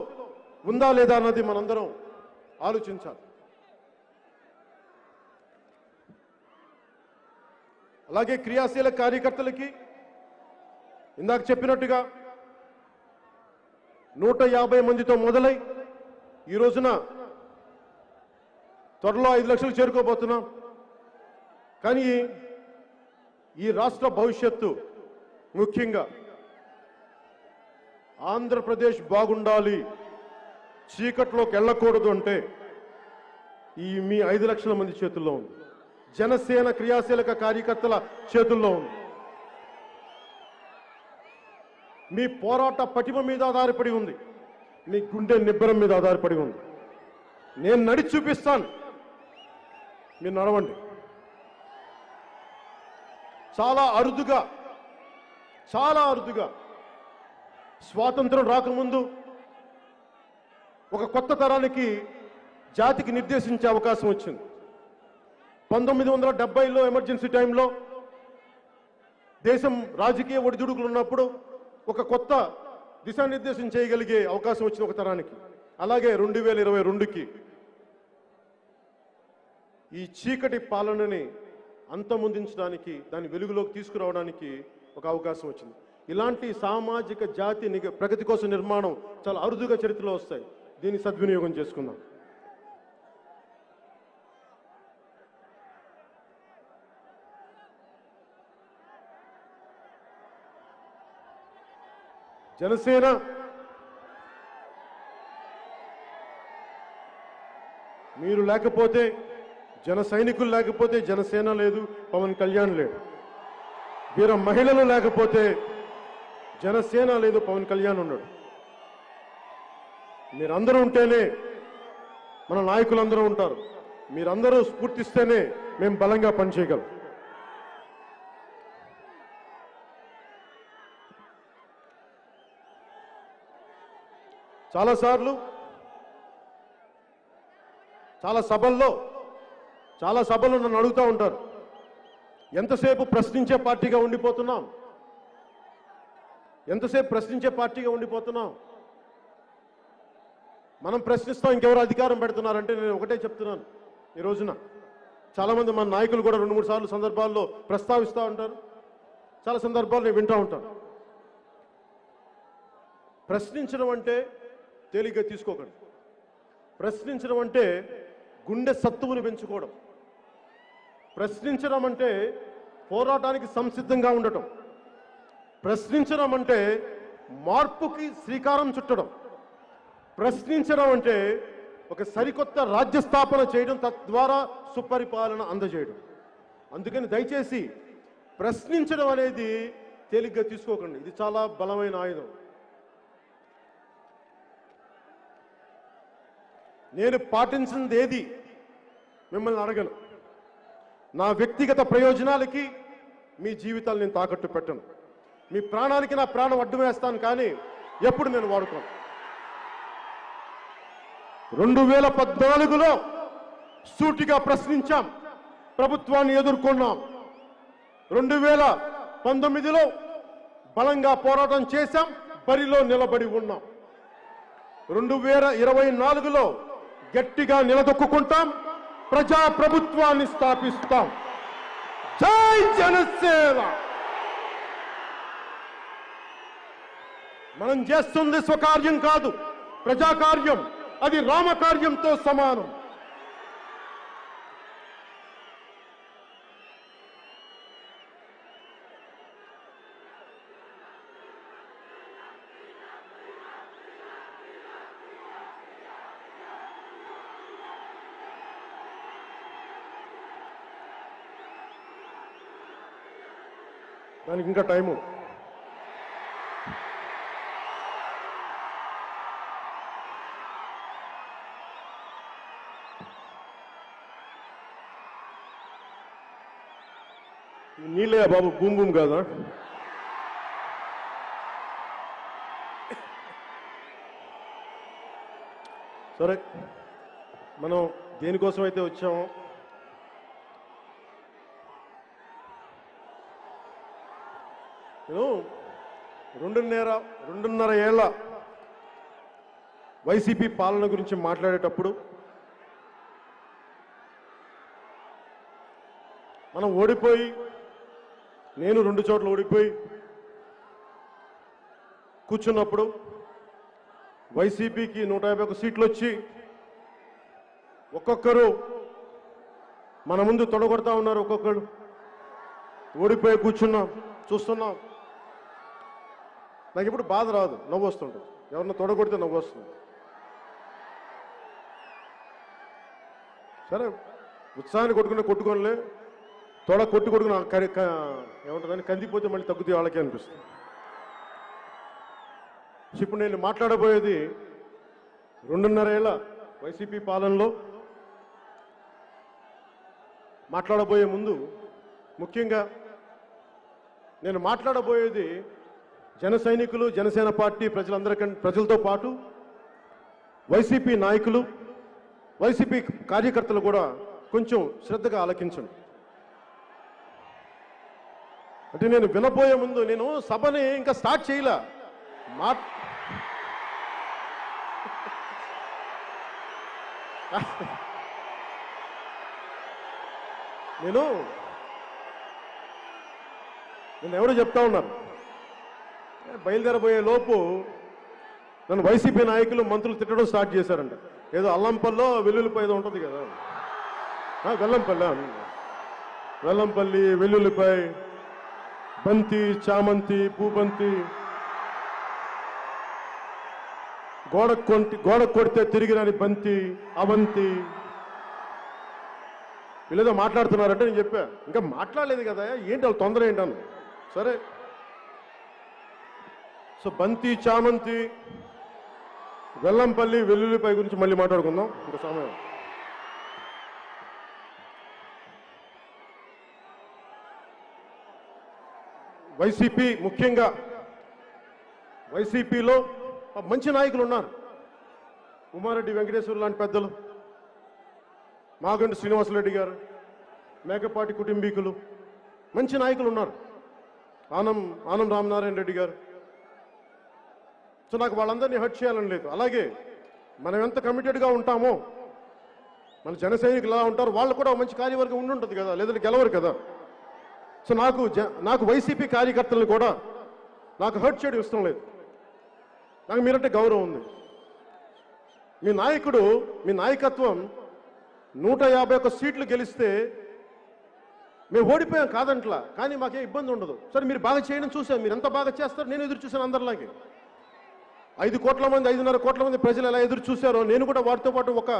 ఉందా లేదా అన్నది మనందరం ఆలోచించాలి. అలాగే క్రియాశీల కార్యకర్తలకి ఇందాక చెప్పినట్టుగా 150 మందితో మొదలై ఈ రోజున త్వరలో 5 లక్షలు చేరుకోబోతున్నాం. కానీ ఈ రాష్ట్ర భవిష్యత్తు, ముఖ్యంగా ఆంధ్రప్రదేశ్ బాగుండాలి, చీకట్లోకి వెళ్ళకూడదు అంటే మీ 5 లక్షల మంది చేతుల్లో ఉంది. జనసేన క్రియాశీలక కార్యకర్తల చేతుల్లో ఉంది. మీ పోరాట పటిమ మీద ఆధారపడి ఉంది, మీ గుండె నిబ్బరం మీద ఆధారపడి ఉంది. నేను నడిచి చూపిస్తాను, మీరు నడవండి. చాలా అరుదుగా స్వాతంత్రం రాకముందు ఒక కొత్త తరానికి, జాతికి నిర్దేశించే అవకాశం వచ్చింది. 1970లో ఎమర్జెన్సీ టైంలో దేశం రాజకీయ ఒడిదుడుకులు ఉన్నప్పుడు ఒక కొత్త దిశానిర్దేశం చేయగలిగే అవకాశం వచ్చింది ఒక తరానికి. అలాగే 2022కి ఈ చీకటి పాలనని అంతమొందించడానికి, దాన్ని వెలుగులోకి తీసుకురావడానికి ఒక అవకాశం వచ్చింది. ఇలాంటి సామాజిక జాతి ప్రగతి కోసం నిర్మాణం చాలా అరుదుగా చరిత్రలో వస్తాయి. దీన్ని సద్వినియోగం చేసుకుందాం. జనసేన మీరు లేకపోతే, జన సైనికులు లేకపోతే జనసేన లేదు, పవన్ కళ్యాణ్ లేడు. వీర మహిళలు లేకపోతే జనసేన లేదు, పవన్ కళ్యాణ్ ఉన్నాడు. మీరందరూ ఉంటేనే మన నాయకులందరూ ఉంటారు. మీరందరూ స్ఫూర్తిస్తేనే మేము బలంగా పనిచేయగలం. చాలాసార్లు చాలా సభల్లో నన్ను అడుగుతూ ఉంటారు, ఎంతసేపు ప్రశ్నించే పార్టీగా ఉండిపోతున్నాం, ఎంతసేపు ప్రశ్నించే పార్టీగా ఉండిపోతున్నాం, మనం ప్రశ్నిస్తాం ఇంకెవరు అధికారం పెడుతున్నారంటే నేను ఒకటే చెప్తున్నాను. ఈ రోజున చాలామంది మన నాయకులు కూడా 2-3 సార్లు సందర్భాల్లో ప్రస్తావిస్తూ ఉంటారు, చాలా సందర్భాలు నేను వింటూ ఉంటాను. ప్రశ్నించడం అంటే తేలిగ్గా తీసుకోకండి. ప్రశ్నించడం అంటే గుండె సత్తువుని పెంచుకోవడం. ప్రశ్నించడం అంటే పోరాటానికి సంసిద్ధంగా ఉండటం. ప్రశ్నించడం అంటే మార్పుకి శ్రీకారం చుట్టడం. ప్రశ్నించడం అంటే ఒక సరికొత్త రాజ్య స్థాపన చేయడం, తద్వారా సుపరిపాలన అందజేయడం. అందుకని దయచేసి ప్రశ్నించడం అనేది తేలిగ్గా తీసుకోకండి. ఇది చాలా బలమైన ఆయుధం. నేను పాటించింది ఏది మిమ్మల్ని అడగను. నా వ్యక్తిగత ప్రయోజనాలకి మీ జీవితాలు నేను తాకట్టు పెట్టను. మీ ప్రాణానికి నా ప్రాణం అడ్డు వేస్తాను, కానీ ఎప్పుడు నేను వాడుకోను. 2014లో సూటిగా ప్రశ్నించాం, ప్రభుత్వాన్ని ఎదుర్కొన్నాం. 2019లో బలంగా పోరాటం చేశాం, బరిలో నిలబడి ఉన్నాం. 2024లో గట్టిగా నిలదొక్కుంటాం, ప్రజా ప్రభుత్వాన్ని స్థాపిస్తాం. జై జనసేన. మనం చేస్తుంది స్వకార్యం కాదు, ప్రజాకార్యం. అది రామకార్యంతో సమానం. దానికి ఇంకా టైము. నీళ్ళే బాబు, భూమి భూమి కాదా? సరే, మనం దేనికోసం అయితే వచ్చామో నేను 2.5 ఏళ్ల వైసీపీ పాలన గురించి మాట్లాడేటప్పుడు మనం ఓడిపోయి, నేను 2 చోట్ల ఓడిపోయి కూర్చున్నప్పుడు వైసీపీకి 151 సీట్లు వచ్చి ఒక్కొక్కరు మన ముందు తొడగొడతా ఉన్నారు. ఒక్కొక్కరు ఓడిపోయి కూర్చున్నాం, చూస్తున్నాం. నాకు ఇప్పుడు బాధ రాదు, నవ్వు వస్తుంటుంది. ఎవరన్నా తొడగొడితే నవ్వు వస్తుంది. సరే, ఉత్సాహాన్ని కొట్టుకోనిలే, కొట్టుకుని ఏమంటుందని కందిపోతే మళ్ళీ తగ్గుతాయి వాళ్ళకే అనిపిస్తుంది. ఇప్పుడు నేను మాట్లాడబోయేది 2.5 ఏళ్ల వైసీపీ పాలనలో. మాట్లాడబోయే ముందు ముఖ్యంగా నేను మాట్లాడబోయేది జన సైనికులు, జనసేన పార్టీ ప్రజలతో పాటు వైసీపీ నాయకులు, వైసీపీ కార్యకర్తలు కూడా కొంచెం శ్రద్ధగా ఆలకించండి. అంటే నేను వినబోయే ముందు, నేను సభని ఇంకా స్టార్ట్ చేయలే. నేను ఎవరు చెప్తా ఉన్నారు, బయలుదేరబోయే లోపు నన్ను వైసీపీ నాయకులు, మంత్రులు తిట్టడం స్టార్ట్ చేశారంట. ఏదో అల్లంపల్లో వెల్లుల్లిపాయ ఏదో ఉంటుంది కదా, వెల్లంపల్లి, వెల్లుల్లిపాయ, బంతి, చామంతి, పూబంతి, గోడ కొడితే తిరిగి రాని బంతి, అవంతి, వీళ్ళేదో మాట్లాడుతున్నారంటే నేను చెప్పా, ఇంకా మాట్లాడలేదు కదా, ఏంటి వాళ్ళు తొందర ఏంటన్నా. సరే, సో బంతి, చామంతి, వెల్లంపల్లి, వెల్లుల్లిపాయ గురించి మళ్ళీ మాట్లాడుకుందాం ఇంకా సమయం. వైసీపీ, ముఖ్యంగా వైసీపీలో మంచి నాయకులు ఉన్నారు. ఉమారెడ్డి వెంకటేశ్వర లాంటి పెద్దలు, మాగంటి శ్రీనివాసరెడ్డి గారు, మేకపాటి కుటుంబీకులు, మంచి నాయకులు ఉన్నారు, ఆనం రామనారాయణ రెడ్డి గారు. సో నాకు వాళ్ళందరినీ హర్ట్ చేయాలని లేదు. అలాగే మనం ఎంత కమిటెడ్గా ఉంటామో మన జన సైనికులు ఎలా ఉంటారు, వాళ్ళు కూడా మంచి కార్యవర్గం ఉండుంటుంది కదా, లేదంటే గెలవరు కదా. సో నాకు వైసీపీ కార్యకర్తలను కూడా నాకు హర్ట్ చేయడం ఇష్టం లేదు. నాకు మీరంటే గౌరవం ఉంది. మీ నాయకత్వం 151 సీట్లు గెలిస్తే మేము ఓడిపోయాం కాదంట్లా, కానీ మాకేం ఇబ్బంది ఉండదు. సరే మీరు బాగా చేయడం చూశాను, మీరు ఎంత బాగా చేస్తారు నేను ఎదురు చూశాను. అందరిలాగే 5 కోట్ల మంది 5.5 కోట్ల మంది ప్రజలు ఎలా ఎదురు చూశారో నేను కూడా వారితో పాటు ఒక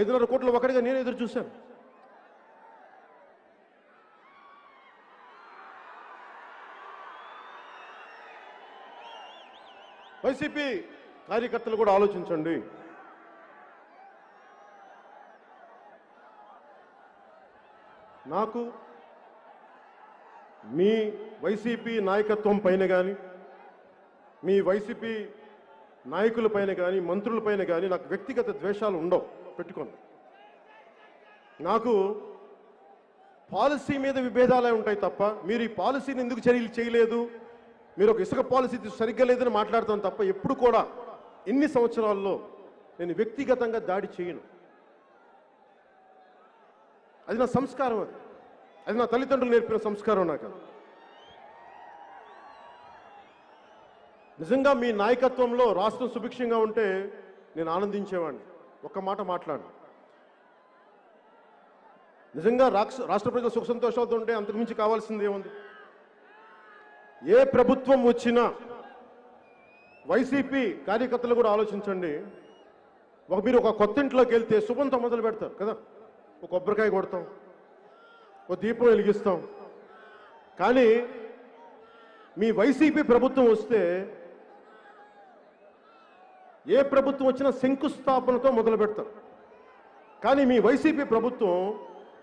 5.5 కోట్ల ఒకటిగా నేను ఎదురు చూశాను. వైసీపీ కార్యకర్తలు కూడా ఆలోచించండి. నాకు మీ వైసీపీ నాయకత్వం పైన కానీ, మీ వైసీపీ నాయకుల పైన కానీ, మంత్రుల పైన కానీ నాకు వ్యక్తిగత ద్వేషాలు ఉండవు, పెట్టుకోండి. నాకు పాలసీ మీద విభేదాలే ఉంటాయి తప్ప, మీరు ఈ పాలసీని ఎందుకు చర్యలు చేయలేదు, మీరు ఒక ఇసుక పాలసీ సరిగ్గా లేదని మాట్లాడతాను తప్ప, ఎప్పుడు కూడా ఇన్ని సంవత్సరాల్లో నేను వ్యక్తిగతంగా దాడి చేయను. అది నా సంస్కారం, అది నా తల్లిదండ్రులు నేర్పిన సంస్కారం. నాకు నిజంగా మీ నాయకత్వంలో రాష్ట్రం సుభిక్షంగా ఉంటే నేను ఆనందించేవాడిని. ఒక్క మాట మాట్లాడు, నిజంగా రాష్ట్ర ప్రజలు సుఖ సంతోషాలతో ఉంటే అంతకుమించి కావాల్సింది ఏముంది? ఏ ప్రభుత్వం వచ్చినా వైసీపీ కార్యకర్తలు కూడా ఆలోచించండి. మీరు ఒక కొత్త ఇంట్లోకి వెళ్తే శుభంతో మొదలు పెడతారు కదా, ఒక కొబ్బరికాయ కొడతాం, ఒక దీపం వెలిగిస్తాం. కానీ మీ వైసీపీ ప్రభుత్వం వస్తే ఏ ప్రభుత్వం వచ్చినా శంకుస్థాపనతో మొదలు పెడతారు. కానీ మీ వైసీపీ ప్రభుత్వం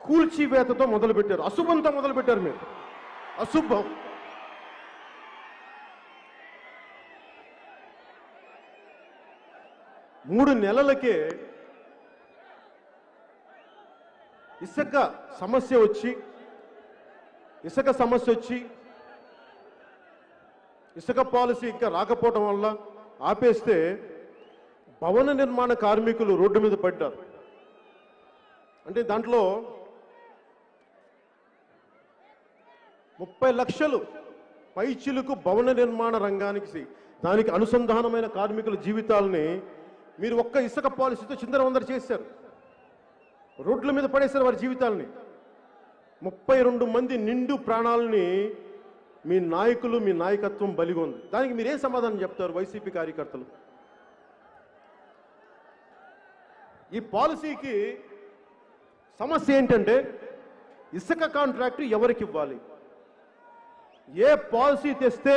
కూల్చివేతతో మొదలు పెట్టారు, అశుభంతో మొదలు పెట్టారు. మీరు అశుభం. మూడు నెలలకే ఇసుక సమస్య వచ్చి ఇసుక పాలసీ ఇంకా రాకపోవడం వల్ల ఆపేస్తే భవన నిర్మాణ కార్మికులు రోడ్డు మీద పడ్డారు. అంటే దాంట్లో 30 లక్షలు పైచిలుకు భవన నిర్మాణ రంగానికి దానికి అనుసంధానమైన కార్మికుల జీవితాలని మీరు ఒక్క ఇసుక పాలసీతో చిందరవందర చేశారు, రోడ్ల మీద పడేశారు వారి జీవితాలని. 32 మంది నిండు ప్రాణాలని మీ నాయకులు, మీ నాయకత్వం బలిగొంది. దానికి మీరేం సమాధానం చెప్తారు వైసీపీ కార్యకర్తలు? ఈ పాలసీకి సమస్య ఏంటంటే ఇసుక కాంట్రాక్ట్ ఎవరికి ఇవ్వాలి? ఏ పాలసీ తెస్తే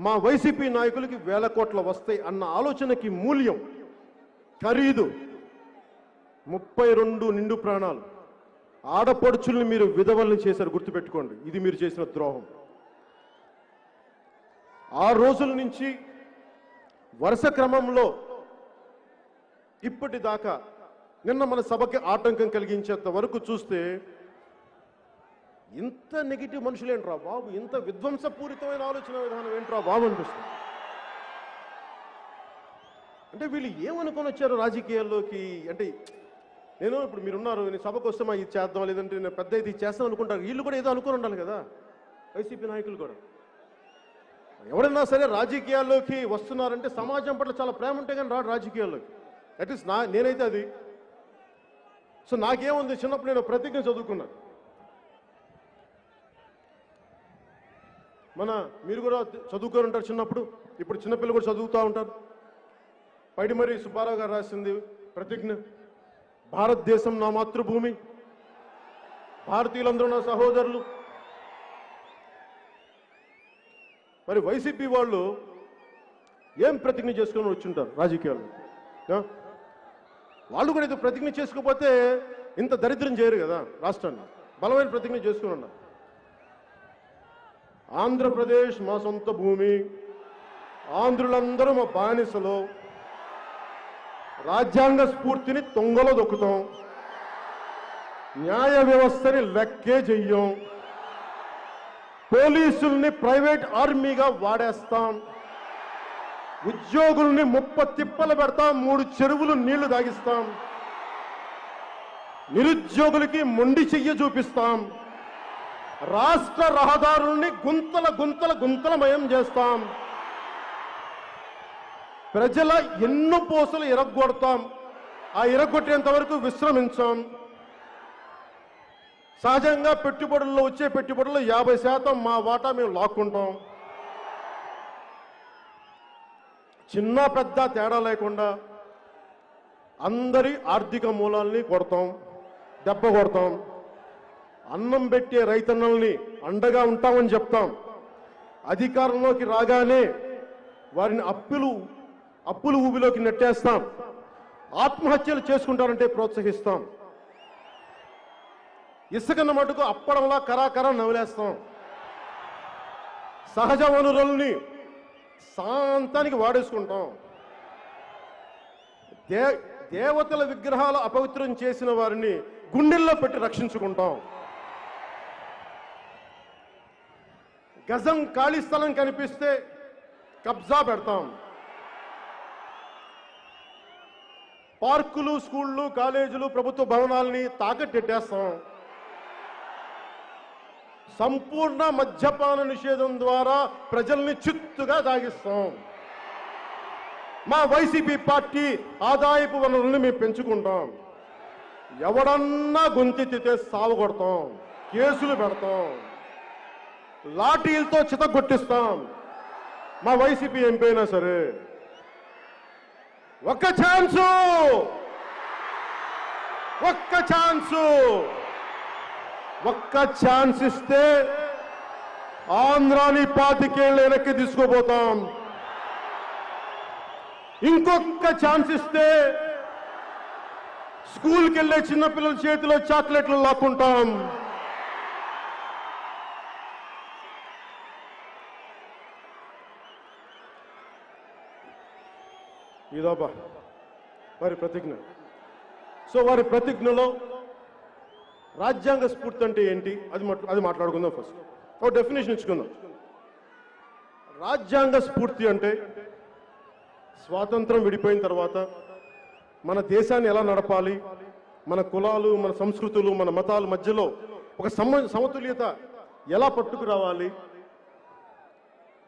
మా వైసీపీ నాయకులకి వేల కోట్లు వస్తాయి అన్న ఆలోచనకి మూల్యం, ఖరీదు 32 నిండు ప్రాణాలు. ఆడపడుచుల్ని మీరు విధవల్ని చేశారు, గుర్తుపెట్టుకోండి. ఇది మీరు చేసిన ద్రోహం. 6 రోజుల నుంచి వరుస క్రమంలో ఇప్పటిదాకా నిన్న మన సభకి ఆటంకం కలిగించేంత వరకు చూస్తే ఇంత నెగిటివ్ మనుషులేంట్రా బాబు, ఇంత విధ్వంసపూరితమైన ఆలోచన విధానం ఏంట్రా బాబు అనిపిస్తుంది. అంటే వీళ్ళు ఏమనుకొని వచ్చారు రాజకీయాల్లోకి? అంటే నేను ఇప్పుడు మీరున్నారు, నేను సభకు వస్తే మా ఇది చేద్దాం, లేదంటే నేను పెద్ద ఇది చేస్తాం అనుకుంటారు. వీళ్ళు కూడా ఏదో అనుకుని ఉండాలి కదా, వైసీపీ నాయకులు కూడా. ఎవరైనా సరే రాజకీయాల్లోకి వస్తున్నారంటే సమాజం పట్ల చాలా ప్రేమ ఉంటే కానీ రాడు రాజకీయాల్లోకి. అట్లీస్ట్ నేనైతే అది. సో నాకేముంది, చిన్నప్పుడు నేను ప్రతిజ్ఞ చదువుకున్నాను. మీరు కూడా చదువుకొని ఉంటారు చిన్నప్పుడు, ఇప్పుడు చిన్నపిల్లలు కూడా చదువుతూ ఉంటారు. పైడిమర్రి సుబ్బారావు గారు రాసింది ప్రతిజ్ఞ. భారతదేశం నా మాతృభూమి, భారతీయులందరూ నా సహోదరులు. మరి వైసీపీ వాళ్ళు ఏం ప్రతిజ్ఞ చేసుకొని వచ్చుంటారు రాజకీయాల్లో? వాళ్ళు కూడా ఏదో ప్రతిజ్ఞ చేసుకోకపోతే ఇంత దరిద్రం చేయరు కదా రాష్ట్రాన్ని. బలమైన ప్రతిజ్ఞ చేసుకుని ఉన్నారు. ఆంధ్రప్రదేశ్ మా సొంత భూమి, ఆంధ్రులందరూ మా బానిసలు, రాజ్యాంగ స్ఫూర్తిని తొంగలో దొక్కుతాం, న్యాయ వ్యవస్థని లెక్కే చెయ్యం, పోలీసుల్ని ప్రైవేట్ ఆర్మీగా వాడేస్తాం, ఉద్యోగుల్ని తిప్పలు పెడతాం, 3 చెరువులు నీళ్లు తాగిస్తాం, నిరుద్యోగులకి మొండి చెయ్యి చూపిస్తాం, రాష్ట్ర రహదారుల్ని గుంతలమయం చేస్తాం, ప్రజల ఎన్నో పోసలు ఇరగొడతాం, ఆ ఇరగొట్టేంత వరకు విశ్రమించాం. సహజంగా పెట్టుబడుల్లో వచ్చే పెట్టుబడుల్లో 50% మా వాటా మేము లాక్కుంటాం. చిన్న పెద్ద తేడా లేకుండా అందరి ఆర్థిక మూలాల్ని కొడతాం, దెబ్బ కొడతాం. అన్నం పెట్టే రైతన్నల్ని అండగా ఉంటామని చెప్తాం. అధికారంలోకి రాగానే వారిని అప్పులు ఊబిలోకి నెట్టేస్తాం. ఆత్మహత్యలు చేసుకుంటారంటే ప్రోత్సహిస్తాం. ఇసుకన్న మటుకు అప్పడంలా కరాకరా నవ్వులేస్తాం. సహజ వనరుల్ని శాంతానికి వాడేసుకుంటాం. దేవతల విగ్రహాలు అపవిత్రం చేసిన వారిని గుండెల్లో పెట్టి రక్షించుకుంటాం. గజం ఖాళీ స్థలం కనిపిస్తే కబ్జా పెడతాం. పార్కులు, స్కూళ్ళు, కాలేజీలు, ప్రభుత్వ భవనాల్ని తాకట్టెట్టేస్తాం. సంపూర్ణ మద్యపాన నిషేధం ద్వారా ప్రజల్ని చిత్తుగా తాగిస్తాం. మా వైసీపీ పార్టీ ఆదాయపు వనరుల్ని మేము పెంచుకుంటాం. ఎవడన్నా గొంతెత్తితే సావగొడతాం, కేసులు పెడతాం, లాఠీలతో చితగొట్టిస్తాం. మా వైసీపీ ఎంపీ అయినా సరే ఒక్క ఛాన్స్ ఇస్తే ఆంధ్రాని 25 ఏళ్ళు వెనక్కి తీసుకుపోతాం. ఇంకొక ఛాన్స్ ఇస్తే స్కూల్కి వెళ్ళే చిన్నపిల్లల చేతిలో చాక్లెట్లు లాక్కుంటాం. ఇదోబా వారి ప్రతిజ్ఞ. సో వారి ప్రతిజ్ఞలో రాజ్యాంగ స్ఫూర్తి అంటే ఏంటి అది మాట్లాడుకుందాం. ఫస్ట్ ఒక డెఫినేషన్ ఇచ్చుకుందాం. రాజ్యాంగ స్ఫూర్తి అంటే స్వాతంత్రం విడిపోయిన తర్వాత మన దేశాన్ని ఎలా నడపాలి, మన కులాలు, మన సంస్కృతులు, మన మతాల మధ్యలో ఒక సమతుల్యత ఎలా పట్టుకురావాలి,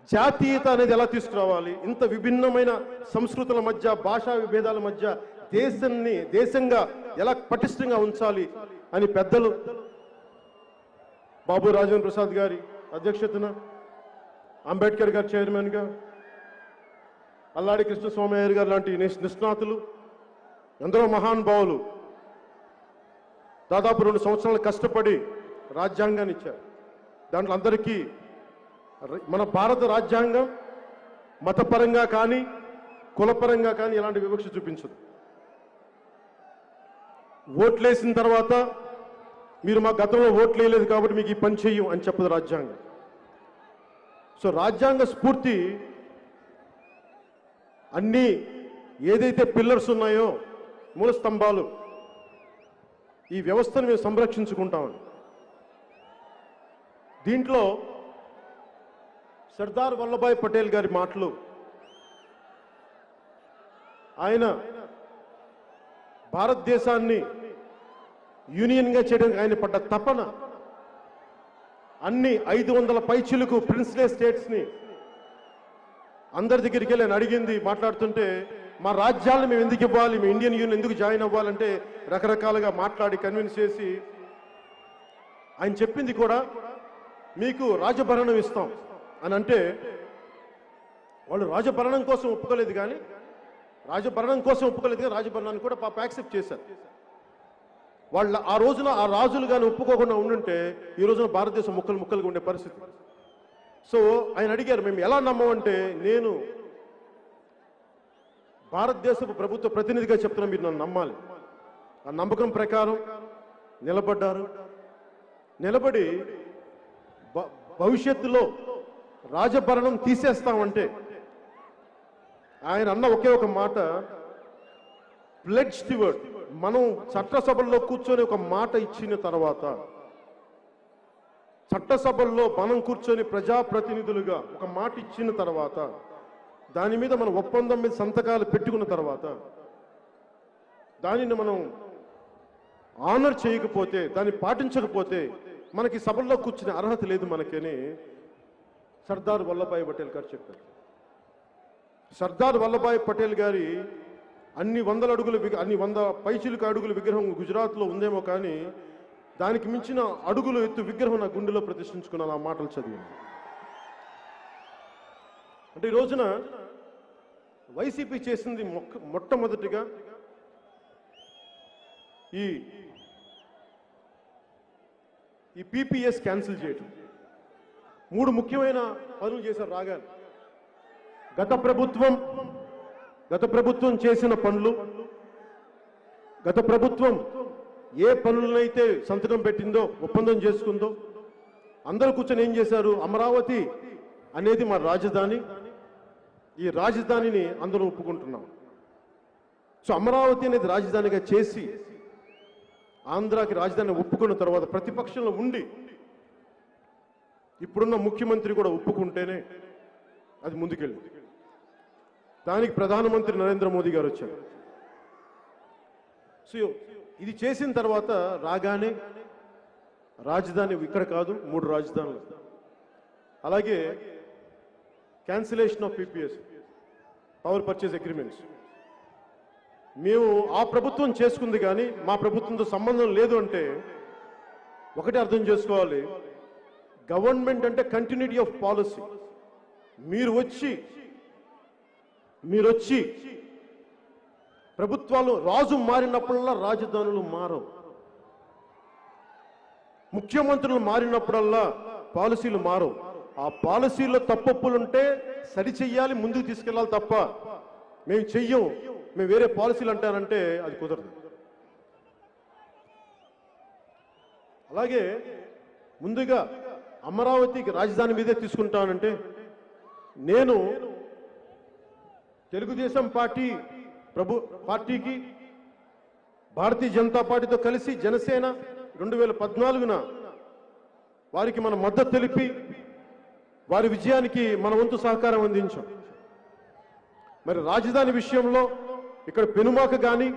జాతీయత అనేది ఎలా తీసుకురావాలి, ఇంత విభిన్నమైన సంస్కృతుల మధ్య, భాషా విభేదాల మధ్య దేశంగా ఎలా పటిష్టంగా ఉంచాలి అని పెద్దలు బాబు రాజేంద్ర ప్రసాద్ గారి అధ్యక్షతన, అంబేద్కర్ గారు చైర్మన్గా, అల్లాడి కృష్ణస్వామయ్య గారు లాంటి నిష్ణాతులు, ఎందరో మహానుభావులు దాదాపు 2 సంవత్సరాలు కష్టపడి రాజ్యాంగాన్ని ఇచ్చారు. దాంట్లో అందరికీ మన భారత రాజ్యాంగం మతపరంగా కానీ కులపరంగా కానీ ఎలాంటి వివక్ష చూపించదు. ఓట్లేసిన తర్వాత మీరు మా గతంలో ఓట్లు వేయలేదు కాబట్టి మీకు ఈ పని చెయ్యం అని చెప్పదు రాజ్యాంగం. సో రాజ్యాంగ స్ఫూర్తి అన్నీ ఏదైతే పిల్లర్స్ ఉన్నాయో, మూల స్తంభాలు, ఈ వ్యవస్థను మేము సంరక్షించుకుంటామని. దీంట్లో సర్దార్ వల్లభాయ్ పటేల్ గారి మాటలు, ఆయన భారతదేశాన్ని యూనియన్గా చేయడానికి ఆయన పడ్డ తపన, అన్ని 500 పైచిలకు ప్రిన్స్లే స్టేట్స్ని అందరి దగ్గరికి వెళ్ళి ఆయన అడిగింది. మాట్లాడుతుంటే మా రాజ్యాలను మేము ఎందుకు ఇవ్వాలి, మేము ఇండియన్ యూనియన్ ఎందుకు జాయిన్ అవ్వాలంటే రకరకాలుగా మాట్లాడి కన్విన్స్ చేసి ఆయన చెప్పింది కూడా మీకు రాజభరణం ఇస్తాం అని అంటే, వాళ్ళు రాజభరణం కోసం ఒప్పుకోలేదు కానీ రాజభరణాన్ని కూడా పాప యాక్సెప్ట్ చేశారు. వాళ్ళ ఆ రోజున ఆ రాజులు కానీ ఒప్పుకోకుండా ఉండుంటే ఈ రోజున భారతదేశం ముక్కలుగా ఉండే పరిస్థితి. సో ఆయన అడిగారు, మేము ఎలా నమ్మమంటే, నేను భారతదేశపు ప్రభుత్వ ప్రతినిధిగా చెప్తున్నా, మీరు నన్ను నమ్మాలి. ఆ నమ్మకం ప్రకారం నిలబడ్డారు. నిలబడి భవిష్యత్తులో రాజభరణం తీసేస్తామంటే ఆయన అన్న ఒకే ఒక మాట, ప్లెడ్జ్ ది వర్డ్. మనం చట్టసభల్లో కూర్చొని ఒక మాట ఇచ్చిన తర్వాత, చట్టసభల్లో మనం కూర్చొని ప్రజాప్రతినిధులుగా ఒక మాట ఇచ్చిన తర్వాత, దాని మీద మనం ఒప్పందం మీద సంతకాలు పెట్టుకున్న తర్వాత, దానిని మనం ఆనర్ చేయకపోతే, దాన్ని పాటించకపోతే మనకి సభల్లో కూర్చునే అర్హత లేదు మనకని సర్దార్ వల్లభాయ్ పటేల్ గారు చెప్పారు. సర్దార్ వల్లభాయ్ పటేల్ గారి అన్ని 100 పైచిలుకు అడుగుల విగ్రహం గుజరాత్లో ఉందేమో, కానీ దానికి మించిన అడుగులు ఎత్తు విగ్రహం నా గుండెలో ప్రతిష్ఠించుకున్నాను ఆ మాటలు చదివి. అంటే ఈ రోజున వైసీపీ చేసింది మొట్టమొదటిగా ఈ పీపీఎస్ క్యాన్సిల్ చేయటం. 3 ముఖ్యమైన పనులు చేశారు రాగానే. గత ప్రభుత్వం చేసిన పనులు, గత ప్రభుత్వం ఏ పనులనైతే సంతకం పెట్టిందో, ఒప్పందం చేసుకుందో, అందరూ కూర్చొని ఏం చేశారు, అమరావతి అనేది మా రాజధాని, ఈ రాజధానిని అందరూ ఒప్పుకుంటున్నాం. సో అమరావతి అనేది రాజధానిగా చేసి ఆంధ్రాకి రాజధాని ఒప్పుకున్న తర్వాత ప్రతిపక్షంలో ఉండి ఇప్పుడున్న ముఖ్యమంత్రి కూడా ఒప్పుకుంటేనే అది ముందుకెళ్ళింది. దానికి ప్రధానమంత్రి నరేంద్ర మోదీ గారు వచ్చారు. సో ఇది చేసిన తర్వాత రాగానే రాజధాని ఇక్కడ కాదు, 3 రాజధానులు. అలాగే cancellation of PPAs, power purchase agreements. మేము ఆ ప్రభుత్వం చేసుకుంది కానీ మా ప్రభుత్వంతో సంబంధం లేదు అంటే ఒకటి అర్థం చేసుకోవాలి, గవర్నమెంట్ అంటే కంటిన్యూటీ ఆఫ్ పాలసీ. మీరు వచ్చి ప్రభుత్వాలు రాజు మారినప్పుడల్లా రాజధానులు మారవు, ముఖ్యమంత్రులు మారినప్పుడల్లా పాలసీలు మారవు. ఆ పాలసీలో తప్పొప్పులుంటే సరిచెయ్యాలి, ముందుకు తీసుకెళ్ళాలి తప్ప మేము చెయ్యం, మేము వేరే పాలసీలు అంటానంటే అది కుదరదు. అలాగే ముందుగా అమరావతికి రాజధాని మీదే తీసుకుంటానంటే నేను తెలుగుదేశం పార్టీకి భారతీయ జనతా పార్టీతో కలిసి జనసేన 2014న వారికి మన మద్దతు తెలిపి వారి విజయానికి మన వంతు సహకారం అందించాం. మరి రాజధాని విషయంలో ఇక్కడ పెనుమాక కానీ,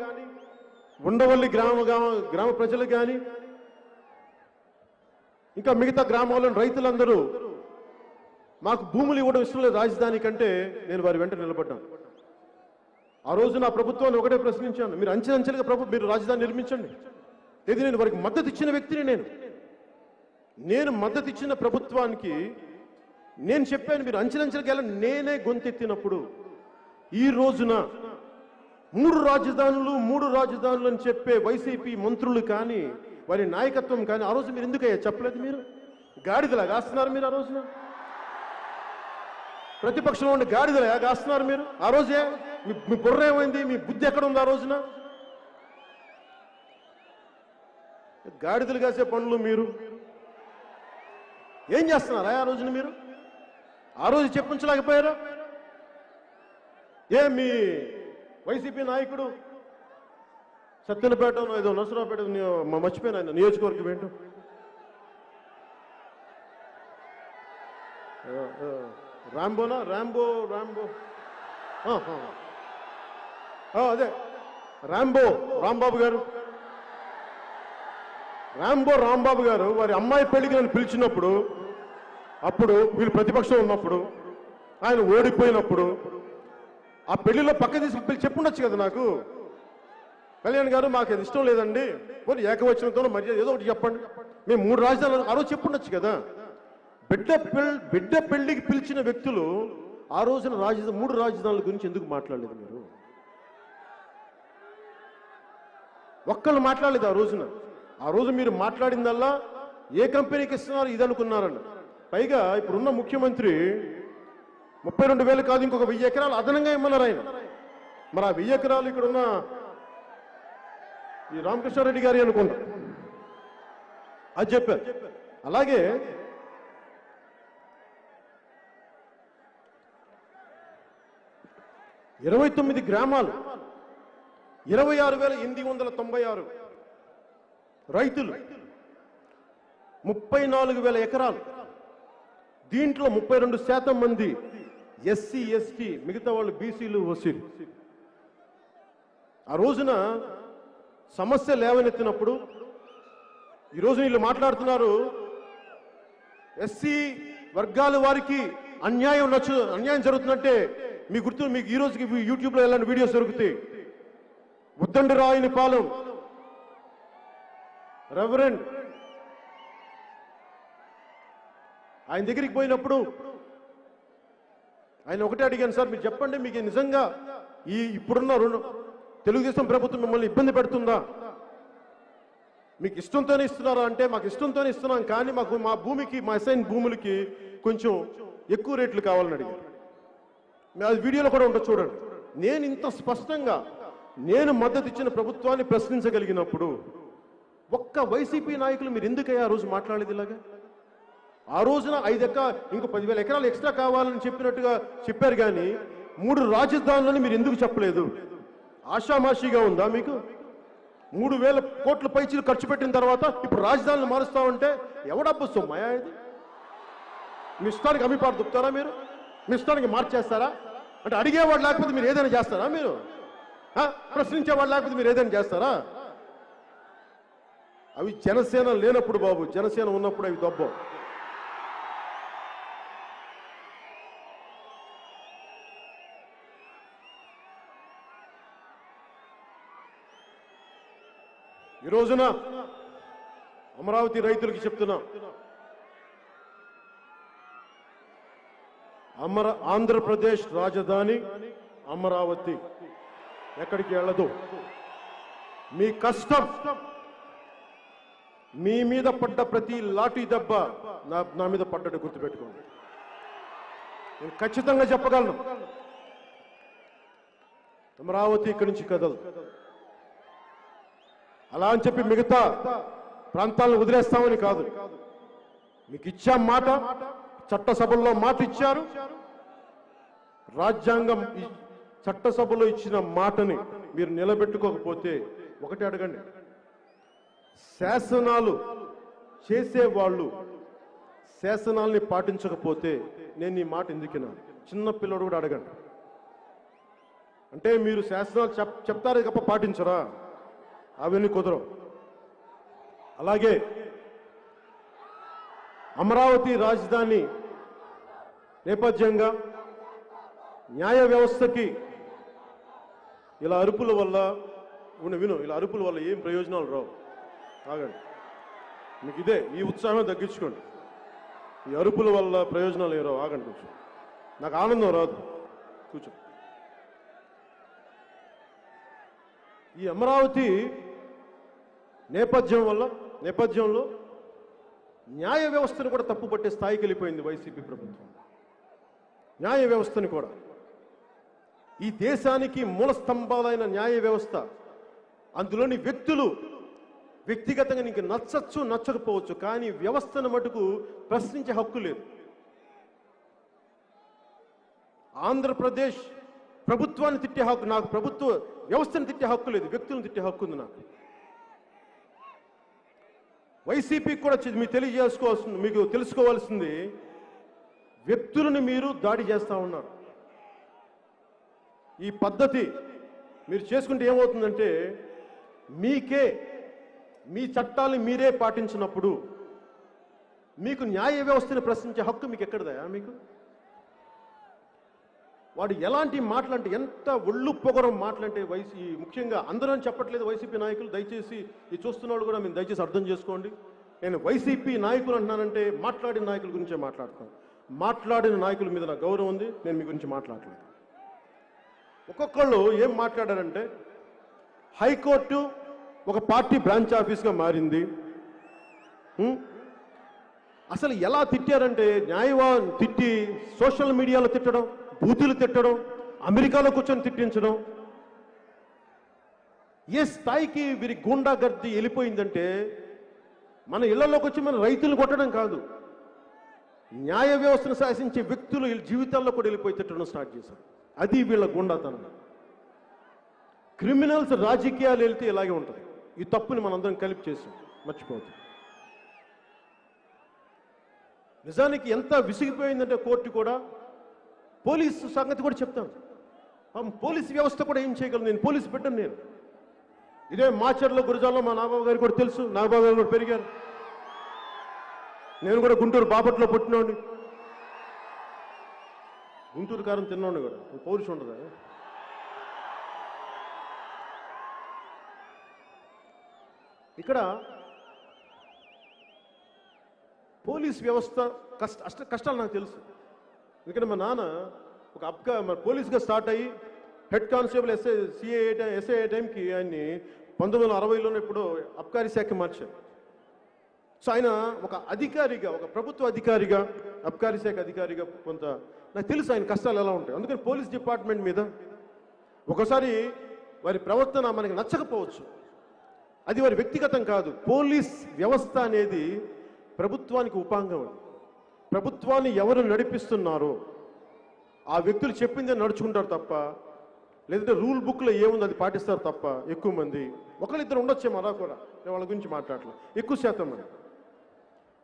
ఉండవల్లి గ్రామ ప్రజలు కానీ, ఇంకా మిగతా గ్రామాల్లోని రైతులందరూ మాకు భూములు ఇవ్వడం ఇష్టం లేదు రాజధాని కంటే, నేను వారి వెంట నిలబడ్డాను. ఆ రోజు నా ప్రభుత్వాన్ని ఒకటే ప్రశ్నించాను, మీరు అంచెలంచెలుగా మీరు రాజధాని నిర్మించండి. ఇది నేను వారికి మద్దతు ఇచ్చిన వ్యక్తిని. నేను మద్దతు ఇచ్చిన ప్రభుత్వానికి నేను చెప్పాను మీరు అంచెలంచెలుగా వెళ్ళండి. నేనే గొంతెత్తినప్పుడు ఈ రోజున 3 రాజధానులు అని చెప్పే వైసీపీ మంత్రులు కానీ, వారి నాయకత్వం కానీ ఆ రోజు మీరు ఎందుకయ్యా చెప్పలేదు? మీరు గాడిదలా కాస్తున్నారు. మీరు ఆ రోజున ప్రతిపక్షంలో ఉండే గాడిదలా కాస్తున్నారు మీరు. ఆ రోజే మీ బుర్ర ఏమైంది? మీ బుద్ధి ఎక్కడ ఉంది? ఆ రోజున గాడిదలు కాసే పనులు మీరు ఏం చేస్తున్నారా? ఆ రోజున మీరు ఆ రోజు చెప్పించలేకపోయారా? మీ వైసీపీ నాయకుడు సత్తెనపేట ఏదో నరసరావుపేట మర్చిపోయిన ఆయన నియోజకవర్గం ఏంటో, రాంబో అదే రాంబాబు గారు వారి అమ్మాయి పెళ్లికి నన్ను పిలిచినప్పుడు, అప్పుడు వీళ్ళు ప్రతిపక్షం ఉన్నప్పుడు, ఆయన ఓడిపోయినప్పుడు ఆ పెళ్లిలో పక్క తీసుకు చెప్పుండొచ్చు కదా నాకు, కళ్యాణ్ గారు మాకు అది ఇష్టం లేదండి, పోనీ ఏకవచనంతో మర్యాద ఏదో ఒకటి చెప్పండి, మేము 3 రాజధానులు ఆ రోజు చెప్పుండొచ్చు కదా. బిడ్డ పెళ్లికి పిలిచిన వ్యక్తులు ఆ రోజున 3 రాజధానుల గురించి ఎందుకు మాట్లాడలేదు? మీరు ఒక్కళ్ళు మాట్లాడలేదు ఆ రోజున. ఆ రోజు మీరు మాట్లాడిందల్లా ఏ కంపెనీకి ఇస్తున్నారు ఇది అనుకున్నారన్న. పైగా ఇప్పుడున్న ముఖ్యమంత్రి 32,000 కాదు ఇంకొక 1000 ఎకరాలు అదనంగా ఇమ్మన్నారు ఆయన. మరి ఆ 1000 ఎకరాలు ఇక్కడున్న ఈ రామకృష్ణారెడ్డి గారి అనుకుంటా అది చెప్పారు. అలాగే 29 గ్రామాలు 26,896 రైతులు, 34,000 ఎకరాలు. దీంట్లో 32% మంది ఎస్సీ, ఎస్టీ, మిగతా వాళ్ళు బీసీలు, ఓసీలు. ఆ రోజున సమస్య లేవనెత్తినప్పుడు ఈరోజు వీళ్ళు మాట్లాడుతున్నారు, ఎస్సీ వర్గాల వారికి అన్యాయం జరుగుతుందంటే మీకు ఈ రోజుకి యూట్యూబ్లో ఎలాంటి వీడియోస్ దొరుకుతాయి. ఉద్దండి రాయని పాలెం రెవరెండ్ ఆయన దగ్గరికి పోయినప్పుడు ఆయన ఒకటే అడిగాను, సార్ మీరు చెప్పండి, మీకు నిజంగా ఇప్పుడున్న తెలుగుదేశం ప్రభుత్వం మిమ్మల్ని ఇబ్బంది పెడుతుందా? మీకు ఇష్టంతోనే ఇస్తున్నారా అంటే, మాకు ఇష్టంతోనే ఇస్తున్నాం, కానీ మాకు మా భూమికి, మా అసైన్ భూములకి కొంచెం ఎక్కువ రేట్లు కావాలని అడిగారు. అది వీడియోలో కూడా ఉంటుంది, చూడండి. నేను ఇంత స్పష్టంగా నేను మద్దతు ఇచ్చిన ప్రభుత్వాన్ని ప్రశ్నించగలిగినప్పుడు ఒక్క వైసీపీ నాయకులు మీరు ఎందుకయ్యా ఆ రోజు మాట్లాడేది ఇలాగా? ఆ రోజున 5 ఎకరాలు, ఇంకో 10,000 ఎకరాలు ఎక్స్ట్రా కావాలని చెప్పినట్టుగా చెప్పారు, కానీ 3 రాజధానులని మీరు ఎందుకు చెప్పలేదు? ఆషామాషిగా ఉందా మీకు? 3,000 కోట్ల పైచీలు ఖర్చు పెట్టిన తర్వాత ఇప్పుడు రాజధానులు మారుస్తామంటే ఎవడబ్బు సొమ్మయా ఇది? మీ ఇష్టానికి అమ్మిపాటు దుప్పుతారా మీరు? మీ ఇష్టానికి మార్చేస్తారా? అంటే అడిగేవాడు లేకపోతే మీరు ఏదైనా చేస్తారా? మీరు ప్రశ్నించేవాడు లేకపోతే మీరు ఏదైనా చేస్తారా? అవి జనసేన లేనప్పుడు బాబు, జనసేన ఉన్నప్పుడు అవి దొబ్బ. ఈ రోజున అమరావతి రైతులకి చెప్తున్నా, ఆంధ్రప్రదేశ్ రాజధాని అమరావతి, ఎక్కడికి వెళ్ళదు. మీ కష్టం, మీ మీద పడ్డ ప్రతి లాఠీ దెబ్బ నా మీద పడ్డట్టు గుర్తుపెట్టుకోండి. నేను ఖచ్చితంగా చెప్పగలను, అమరావతి ఇక్కడి నుంచి కదలదు. అలా అని చెప్పి మిగతా ప్రాంతాలను వదిలేస్తామని కాదు. మీకు ఇచ్చాం మాట, చట్టసభల్లో మాట ఇచ్చారు. రాజ్యాంగం చట్టసభలో ఇచ్చిన మాటని మీరు నిలబెట్టుకోకపోతే ఒకటి అడగండి, శాసనాలు చేసేవాళ్ళు శాసనాల్ని పాటించకపోతే నేను ఈ మాట ఎందుకినా? చిన్న పిల్లడు కూడా అడగండి. అంటే మీరు శాసనాలు చెప్తారే తప్ప పాటించరా? అవన్నీ కుదరవు. అలాగే అమరావతి రాజధాని నేపథ్యంగా న్యాయ వ్యవస్థకి ఇలా అరుపుల వల్ల ఇలా అరుపుల వల్ల ఏం ప్రయోజనాలు రావు. ఆగండి, మీకు ఇదే ఈ ఉత్సాహం తగ్గించుకోండి. ఈ అరుపుల వల్ల ప్రయోజనాలు ఏం రావు. ఆగండి, కూర్చో. నాకు ఆనందం రాదు, కూర్చో. ఈ అమరావతి నేపథ్యంలో న్యాయ వ్యవస్థను కూడా తప్పుపట్టే స్థాయికి వెళ్ళిపోయింది వైసీపీ ప్రభుత్వం. న్యాయ వ్యవస్థని కూడా, ఈ దేశానికి మూల స్తంభాలైన న్యాయ వ్యవస్థ, అందులోని వ్యక్తులు వ్యక్తిగతంగా నీకు నచ్చచ్చు నచ్చకపోవచ్చు, కానీ వ్యవస్థను మటుకు ప్రశ్నించే హక్కు లేదు. ఆంధ్రప్రదేశ్ ప్రభుత్వాన్ని తిట్టే హక్కు నాకు, ప్రభుత్వ వ్యవస్థను తిట్టే హక్కు లేదు, వ్యక్తులను తిట్టే హక్కు ఉంది నాకు. వైసీపీకి కూడా మీకు తెలుసుకోవాల్సింది, వ్యక్తులను మీరు దాడి చేస్తూ ఉన్నారు. ఈ పద్ధతి మీరు చేసుకుంటే ఏమవుతుందంటే, మీ చట్టాలను మీరే పాటించినప్పుడు మీకు న్యాయ వ్యవస్థను ప్రశ్నించే హక్కు మీకు ఎక్కడదయా? మీకు వాడు ఎలాంటి మాటలంటే, ఎంత ఒళ్ళు పొగరం మాటలంటే, ముఖ్యంగా అందరూ చెప్పట్లేదు వైసీపీ నాయకులు, దయచేసి ఈ చూస్తున్నాడు కూడా మీరు దయచేసి అర్థం చేసుకోండి. నేను వైసీపీ నాయకులు అంటున్నానంటే మాట్లాడిన నాయకుల గురించే మాట్లాడతాను. మాట్లాడిన నాయకుల మీద నాకు గౌరవం ఉంది, నేను మీ గురించి మాట్లాడలేదు. ఒక్కొక్కళ్ళు ఏం మాట్లాడారంటే, హైకోర్టు ఒక పార్టీ బ్రాంచ్ ఆఫీస్గా మారింది. అసలు ఎలా తిట్టారంటే, న్యాయవాన్ తిట్టి సోషల్ మీడియాలో తిట్టడం, బూతులు తిట్టడం, అమెరికాలో కూర్చొని తిట్టించడం, ఏ స్థాయికి వీరి గూండాగర్ది వెళ్ళిపోయిందంటే, మన ఇళ్లలోకి వచ్చి మన రైతులు కొట్టడం కాదు, న్యాయ వ్యవస్థను శాసించే వ్యక్తులు జీవితాల్లో కూడా వెళ్ళిపోయి తిట్టడం స్టార్ట్ చేశారు. అది వీళ్ళ గూండాతనం. క్రిమినల్స్ రాజకీయాలు వెళ్తే ఇలాగే ఉంటుంది. ఈ తప్పుని మనందరం కలిపి చేసాం, మర్చిపోతాం. నిజానికి ఎంత విసిగిపోయిందంటే కోర్టు కూడా, పోలీసు సంగతి కూడా చెప్తాను. పోలీసు వ్యవస్థ కూడా ఏం చేయగలను, నేను పోలీసు పెట్టను. నేను ఇదే మాచర్లో గురజాల్లో మా నాగబాబు గారికి కూడా తెలుసు, నాగబాబు గారు కూడా పెరిగారు. నేను కూడా గుంటూరు బాపట్లో పుట్టినోడిని, గుంటూరు కారం తిన్నోడిని కూడా. పౌరుషం ఉండదా? ఇక్కడ పోలీస్ వ్యవస్థ కష్టాలు నాకు తెలుసు. ఎందుకంటే మా నాన్న ఒక పోలీస్గా స్టార్ట్ అయ్యి హెడ్ కానిస్టేబుల్ ఎస్ఐ టైంకి ఆయన్ని 1960లోనే ఇప్పుడు అబ్కారీ శాఖ మార్చారు. సో ఆయన ఒక అధికారిగా, ఒక ప్రభుత్వ అధికారిగా, అబ్కారీ శాఖ అధికారిగా కొంత నాకు తెలుసు ఆయన కష్టాలు ఎలా ఉంటాయి. అందుకని పోలీస్ డిపార్ట్మెంట్ మీద ఒకసారి వారి ప్రవర్తన మనకి నచ్చకపోవచ్చు, అది వారి వ్యక్తిగతం కాదు. పోలీస్ వ్యవస్థ అనేది ప్రభుత్వానికి ఉపాంగం. ప్రభుత్వాన్ని ఎవరు నడిపిస్తున్నారో ఆ వ్యక్తులు చెప్పిందే నడుచుకుంటారు తప్ప, లేదంటే రూల్ బుక్లో ఏముంది అది పాటిస్తారు తప్ప. ఎక్కువ మంది, ఒకళ్ళిద్దరు ఉండొచ్చేమో అలా కూడా, నేను వాళ్ళ గురించి మాట్లాడలేదు. ఎక్కువ శాతం మంది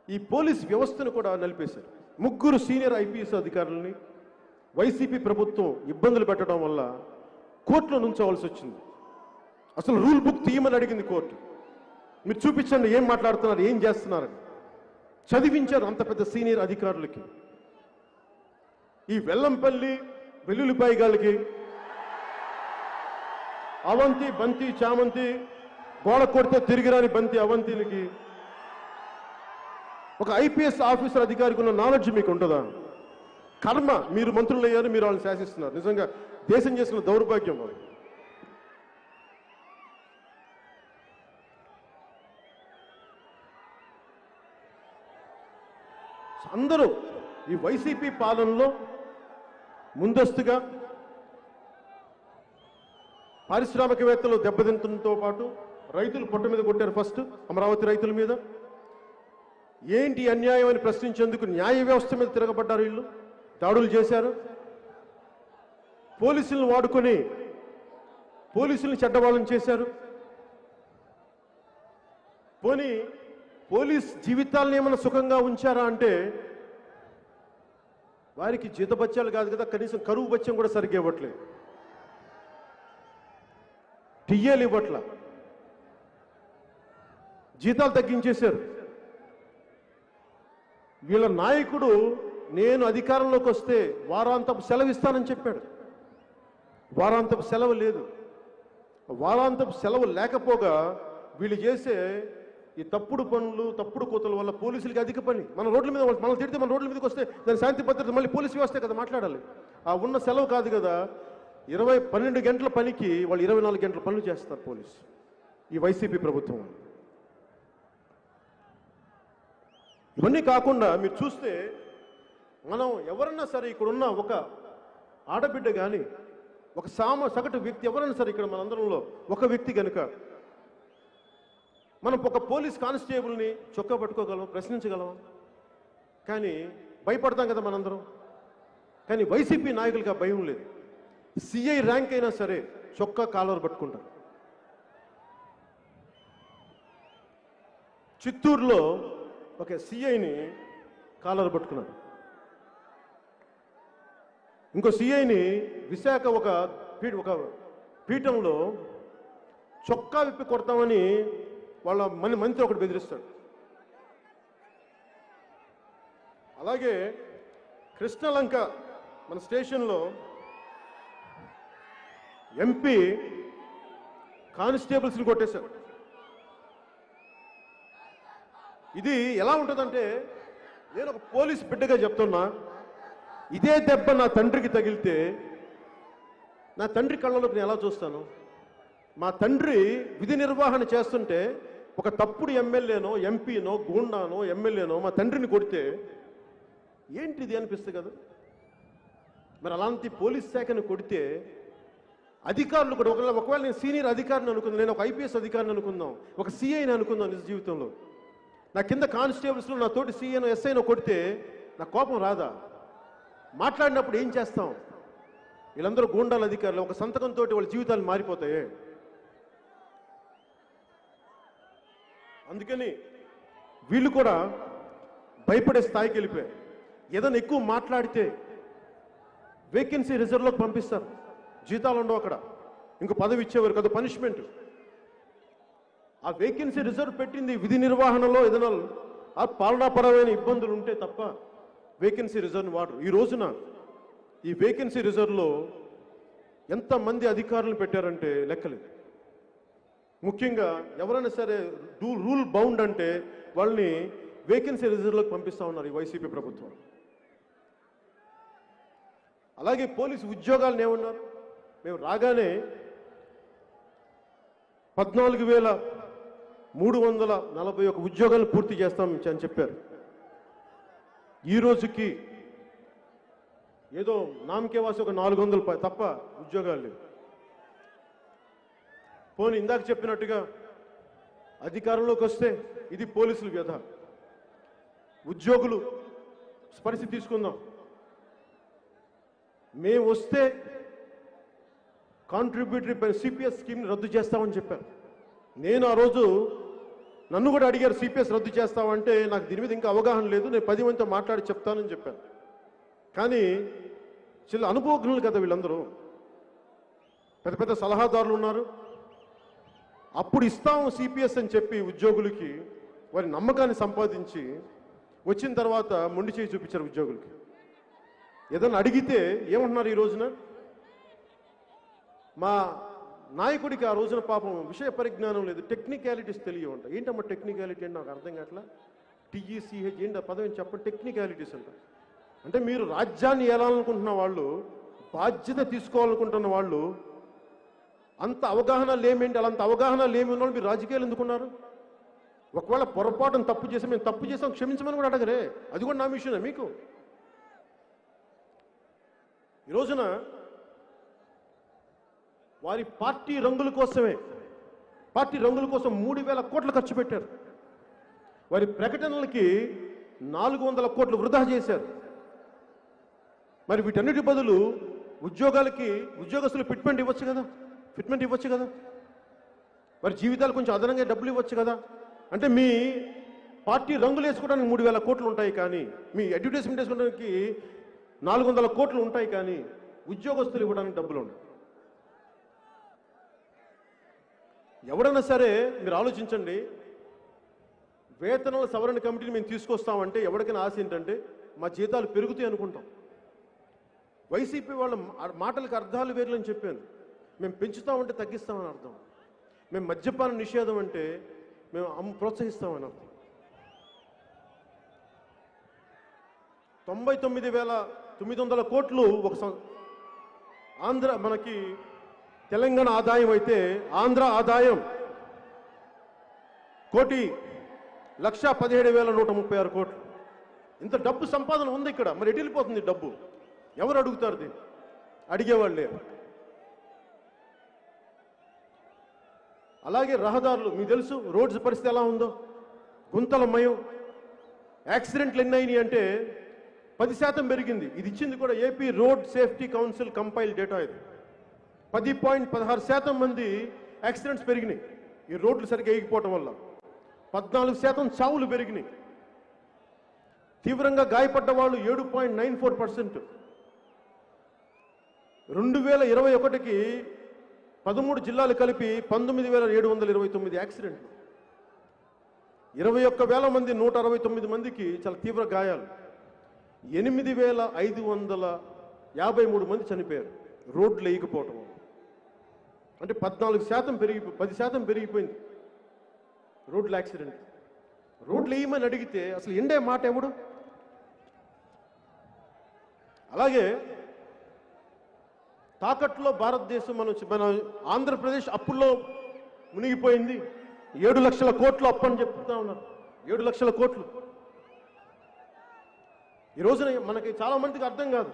ఈ పోలీస్ వ్యవస్థను కూడా నలిపేశారు. 3 సీనియర్ ఐపీఎస్ అధికారులని వైసీపీ ప్రభుత్వం ఇబ్బందులు పెట్టడం వల్ల కోర్టులో నుంచోవలసి వచ్చింది. అసలు రూల్ బుక్ తీయమని అడిగింది కోర్టు. మీరు చూపించండి ఏం మాట్లాడుతున్నారు, ఏం చేస్తున్నారని. చదివించారు అంత పెద్ద సీనియర్ అధికారులకి. ఈ వెల్లంపల్లి వెల్లుల్లిపాయ గాళ్ళకి, అవంతి బంతి చామంతి, గోడ కొడితే తిరిగిరాని బంతి అవంతిలకి, ఒక ఐపీఎస్ ఆఫీసర్ అధికారికి ఉన్న నాలెడ్జ్ మీకు ఉంటుందా? కర్మ, మీరు మంత్రులు అయ్యారు, మీరు వాళ్ళని శాసిస్తున్నారు. నిజంగా దేశం చేసిన దౌర్భాగ్యం వాళ్ళు. అందరూ ఈ వైసీపీ పాలనలో ముందస్తుగా పారిశ్రామికవేత్తలు దెబ్బతింటంతో పాటు రైతులు పొట్ట మీద కొట్టారు. ఫస్ట్ అమరావతి రైతుల మీద ఏంటి అన్యాయం అని ప్రశ్నించేందుకు న్యాయ వ్యవస్థ మీద తిరగబడ్డారు. వీళ్ళు దాడులు చేశారు. పోలీసులను వాడుకొని పోలీసులను చెడ్డవాళ్ళని చేశారు. పోనీ పోలీస్ జీవితాలను ఏమైనా సుఖంగా ఉంచారా అంటే వారికి జీతబత్యాలు కాదు కదా, కనీసం కరువు బత్యం కూడా సరిగ్గా ఇవ్వట్లేదు. టియ్యేలు ఇవ్వట్ల, జీతాలు తగ్గించేశారు. వీళ్ళ నాయకుడు నేను అధికారంలోకి వస్తే వారాంతపు సెలవు ఇస్తానని చెప్పాడు. వారాంతపు సెలవు లేదు. వారాంతపు సెలవు లేకపోగా వీళ్ళు చేసే ఈ తప్పుడు పనులు, తప్పుడు కోతల వల్ల పోలీసులకి అధిక పని. మన రోడ్ల మీద మనం తిడితే మన రోడ్ల మీదకి వస్తే దాని శాంతి భద్రత మళ్ళీ పోలీసు వ్యవస్థే కదా మాట్లాడాలి. ఆ ఉన్న సెలవు కాదు కదా. 12 గంటల పనికి వాళ్ళు 24 గంటల పనులు చేస్తారు పోలీసు, ఈ వైసీపీ ప్రభుత్వం. ఇవన్నీ కాకుండా మీరు చూస్తే మనం ఎవరన్నా సరే ఇక్కడున్న ఒక ఆడబిడ్డ కానీ, ఒక సగటు వ్యక్తి ఎవరైనా సరే ఇక్కడ మనందరంలో ఒక వ్యక్తి కనుక మనం ఒక పోలీస్ కానిస్టేబుల్ని చొక్కా పట్టుకోగలం, ప్రశ్నించగలం, కానీ భయపడతాం కదా మనందరం. కానీ వైసీపీ నాయకులకి ఆ భయం లేదు. సిఐ ర్యాంక్ అయినా సరే చొక్కా కాలర్ పట్టుకుంటారు. చిత్తూరులో ఒక సిఐని కాలర్ పట్టుకున్నారు. ఇంకో సిఐని విశాఖ ఒక పీఠంలో చొక్కా విప్పి కొడతామని వాళ్ళ మంత్రి ఒకటి బెదిరిస్తాడు. అలాగే కృష్ణలంక మన స్టేషన్లో ఎంపీ కానిస్టేబుల్స్ని కొట్టేశారు. ఇది ఎలా ఉంటుందంటే, నేను ఒక పోలీస్ బిడ్డగా చెప్తున్నా, ఇదే దెబ్బ నా తండ్రికి తగిలితే నా తండ్రి కళ్ళలోకి నేను ఎలా చూస్తాను? మా తండ్రి విధి నిర్వహణ చేస్తుంటే ఒక తప్పుడు ఎమ్మెల్యేనో, ఎంపీనో, గూండానో, ఎమ్మెల్యేనో మా తండ్రిని కొడితే ఏంటిది అనిపిస్తుంది కదా. మరి అలాంటి పోలీస్ శాఖను కొడితే అధికారులు కూడా ఒకవేళ నేను సీనియర్ అధికారిని అనుకుందాం, నేను ఒక ఐపీఎస్ అధికారిని అనుకుందాం, ఒక సిఐని అనుకుందాం నిజ జీవితంలో, నా కింద కానిస్టేబుల్స్లో నా తోటి సిఐనో ఎస్ఐనో కొడితే నా కోపం రాదా? మాట్లాడినప్పుడు ఏం చేస్తాం? వీళ్ళందరూ గూండాల అధికారులు. ఒక సంతకంతో వాళ్ళ జీవితాలు మారిపోతాయి. అందుకని వీళ్ళు కూడా భయపడే స్థాయికి వెళ్ళిపోయారు. ఏదైనా ఎక్కువ మాట్లాడితే వేకెన్సీ రిజర్వ్లోకి పంపిస్తారు. జీతాలు ఉండవు అక్కడ, ఇంకో పదవి ఇచ్చేవారు కదా, పనిష్మెంట్. ఆ వేకెన్సీ రిజర్వ్ పెట్టింది విధి నిర్వహణలో ఏదైనా ఆ పాలనాపరమైన ఇబ్బందులు ఉంటే తప్ప వేకెన్సీ రిజర్వ్ని వాడరు. ఈ రోజున ఈ వేకెన్సీ రిజర్వ్లో ఎంతమంది అధికారులను పెట్టారంటే లెక్కలేదు. ముఖ్యంగా ఎవరైనా సరే రూల్ బౌండ్ అంటే వాళ్ళని వేకెన్సీ రిజర్వ్లోకి పంపిస్తూ ఉన్నారు ఈ వైసీపీ ప్రభుత్వం. అలాగే పోలీసు ఉద్యోగాలను ఏమన్నారు, మేము రాగానే 14,341 ఉద్యోగాలు పూర్తి చేస్తాం అని చెప్పారు. ఈ రోజుకి ఏదో నామకేవాసి ఒక 400 తప్ప ఉద్యోగాలు లేవు. పోనీ ఇందాక చెప్పినట్టుగా అధికారంలోకి వస్తే ఇది పోలీసుల వ్యధ. ఉద్యోగులు పరిస్థితి తీసుకుందాం. మేము వస్తే కాంట్రిబ్యూటరీ సిపిఎస్ స్కీమ్ని రద్దు చేస్తామని చెప్పారు. నేను ఆ రోజు నన్ను కూడా అడిగారు సిపిఎస్ రద్దు చేస్తామంటే నాకు దీని మీద ఇంకా అవగాహన లేదు, నేను 10 మందితో మాట్లాడి చెప్తానని చెప్పాను. కానీ చిన్న అనుభవజ్ఞులు కదా వీళ్ళందరూ, పెద్ద పెద్ద సలహాదారులు ఉన్నారు. అప్పుడు ఇస్తాము సిపిఎస్ అని చెప్పి ఉద్యోగులకి వారి నమ్మకాన్ని సంపాదించి వచ్చిన తర్వాత మొండి చేయి చూపించారు ఉద్యోగులకి. ఏదన్నా అడిగితే ఏమంటున్నారు ఈ రోజున? మా నాయకుడికి ఆ రోజున పాపం విషయ పరిజ్ఞానం లేదు, టెక్నికాలిటీస్ తెలియవంట. ఏంటమ్మా టెక్నికాలిటీ అంటే నాకు అర్థం కావట్లా. టీఈసీహెచ్ ఏంటి ఆ పదవి చెప్పండి. టెక్నికాలిటీస్ అంట. అంటే మీరు రాజ్యాన్ని ఏలాలనుకుంటున్న వాళ్ళు, బాధ్యత తీసుకోవాలనుకుంటున్న వాళ్ళు, అంత అవగాహన లేమేంటి? అలాంత అవగాహన లేమి ఉన్న వాళ్ళు మీరు రాజకీయాలు ఎందుకున్నారు? ఒకవేళ పొరపాటును తప్పు చేసి మేము తప్పు చేసాం క్షమించమని కూడా అడగరే. అది కూడా నా విషయమే. మీకు ఈ రోజున వారి పార్టీ రంగుల కోసమే, పార్టీ రంగుల కోసం 3,000 కోట్లు ఖర్చు పెట్టారు. వారి ప్రకటనలకి 400 కోట్లు వృధా చేశారు. మరి వీటన్నిటి బదులు ఉద్యోగస్తులు ఫిట్మెంట్ ఇవ్వచ్చు కదా, మరి జీవితాలు కొంచెం అదనంగా డబ్బులు ఇవ్వచ్చు కదా. అంటే మీ పార్టీ రంగులు వేసుకోవడానికి 3,000 కోట్లు ఉంటాయి, కానీ మీ అడ్వర్టైజ్మెంట్ వేసుకోవడానికి 400 కోట్లు ఉంటాయి, కానీ ఉద్యోగస్తులు ఇవ్వడానికి డబ్బులు ఉండవు. ఎవరైనా సరే మీరు ఆలోచించండి. వేతనాల సవరణ కమిటీని మేము తీసుకొస్తామంటే ఎవరికైనా ఆశ ఏంటంటే మా జీతాలు పెరుగుతాయి అనుకుంటాం. వైసీపీ వాళ్ళ మాటలకు అర్థాలు వేర్లని చెప్పాను. మేము పెంచుతామంటే తగ్గిస్తామని అర్థం. మేము మద్యపాన నిషేధం అంటే మేము ప్రోత్సహిస్తామని అర్థం. 99,900 కోట్లు ఒక మనకి తెలంగాణ ఆదాయం అయితే ఆంధ్ర ఆదాయం 1,17,136 కోట్లు. ఇంత డబ్బు సంపాదన ఉంది ఇక్కడ. మరి ఎటు వెళ్ళిపోతుంది డబ్బు? ఎవరు అడుగుతారు దీన్ని? అడిగేవాళ్ళు లేరు. అలాగే రహదారులు మీకు తెలుసు, రోడ్స్ పరిస్థితి ఎలా ఉందో, గుంతలమయం. యాక్సిడెంట్లు ఎన్ని అయినాయి అంటే 10% పెరిగింది. ఇది ఇచ్చింది కూడా AP road safety council compile data. ఇది 10.16% మంది యాక్సిడెంట్స్ పెరిగినాయి ఈ రోడ్లు సరిగ్గా వేయకపోవటం వల్ల. 14% చావులు పెరిగినాయి. తీవ్రంగా గాయపడ్డ వాళ్ళు 7.94%. 2021కి 13 జిల్లాలు కలిపి 19,729 యాక్సిడెంట్లు. 21,000 మంది 169 మందికి చాలా తీవ్ర గాయాలు. 8,553 మంది చనిపోయారు రోడ్లు వేయకపోవటం. అంటే 10% పెరిగిపోయింది రోడ్ల యాక్సిడెంట్. రోడ్లు వేయమని అడిగితే అసలు ఎండే మాట ఎవడు? అలాగే తాకట్లో భారతదేశం మన ఆంధ్రప్రదేశ్ అప్పుల్లో మునిగిపోయింది. 7 లక్షల కోట్లు అప్పు అని చెప్తా ఉన్నారు. 7 లక్షల కోట్లు. ఈ రోజున మనకి చాలా మందికి అర్థం కాదు.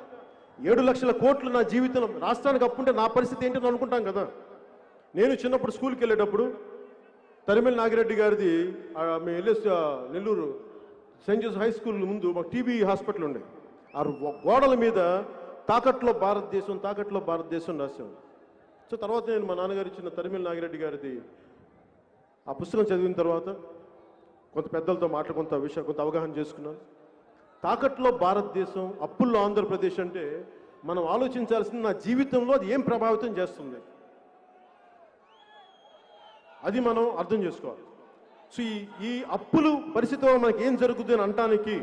7 లక్షల కోట్లు నా జీవితం, రాష్ట్రానికి అప్పుంటే నా పరిస్థితి ఏంటని అనుకుంటాం కదా. నేను చిన్నప్పుడు స్కూల్కి వెళ్ళేటప్పుడు తరిమెల నాగిరెడ్డి గారిది మేము వెళ్ళే Nellore Saint Joseph high school ముందు మాకు టీబీ హాస్పిటల్ ఉండే. ఆ గోడల మీద తాకట్లో భారతదేశం రాశాను. సో తర్వాత నేను మా నాన్నగారు ఇచ్చిన తరిమిల నాగిరెడ్డి గారిది ఆ పుస్తకం చదివిన తర్వాత కొంత పెద్దలతో కొంత అవగాహన చేసుకున్నాను. తాకట్లో భారతదేశం, అప్పుల్లో ఆంధ్రప్రదేశ్ అంటే మనం ఆలోచించాల్సింది నా జీవితంలో అది ఏం ప్రభావితం చేస్తుంది, అది మనం అర్థం చేసుకోవాలి. సో ఈ అప్పులు పరిస్థితిలో మనకి ఏం జరుగుతుంది అని అనటానికి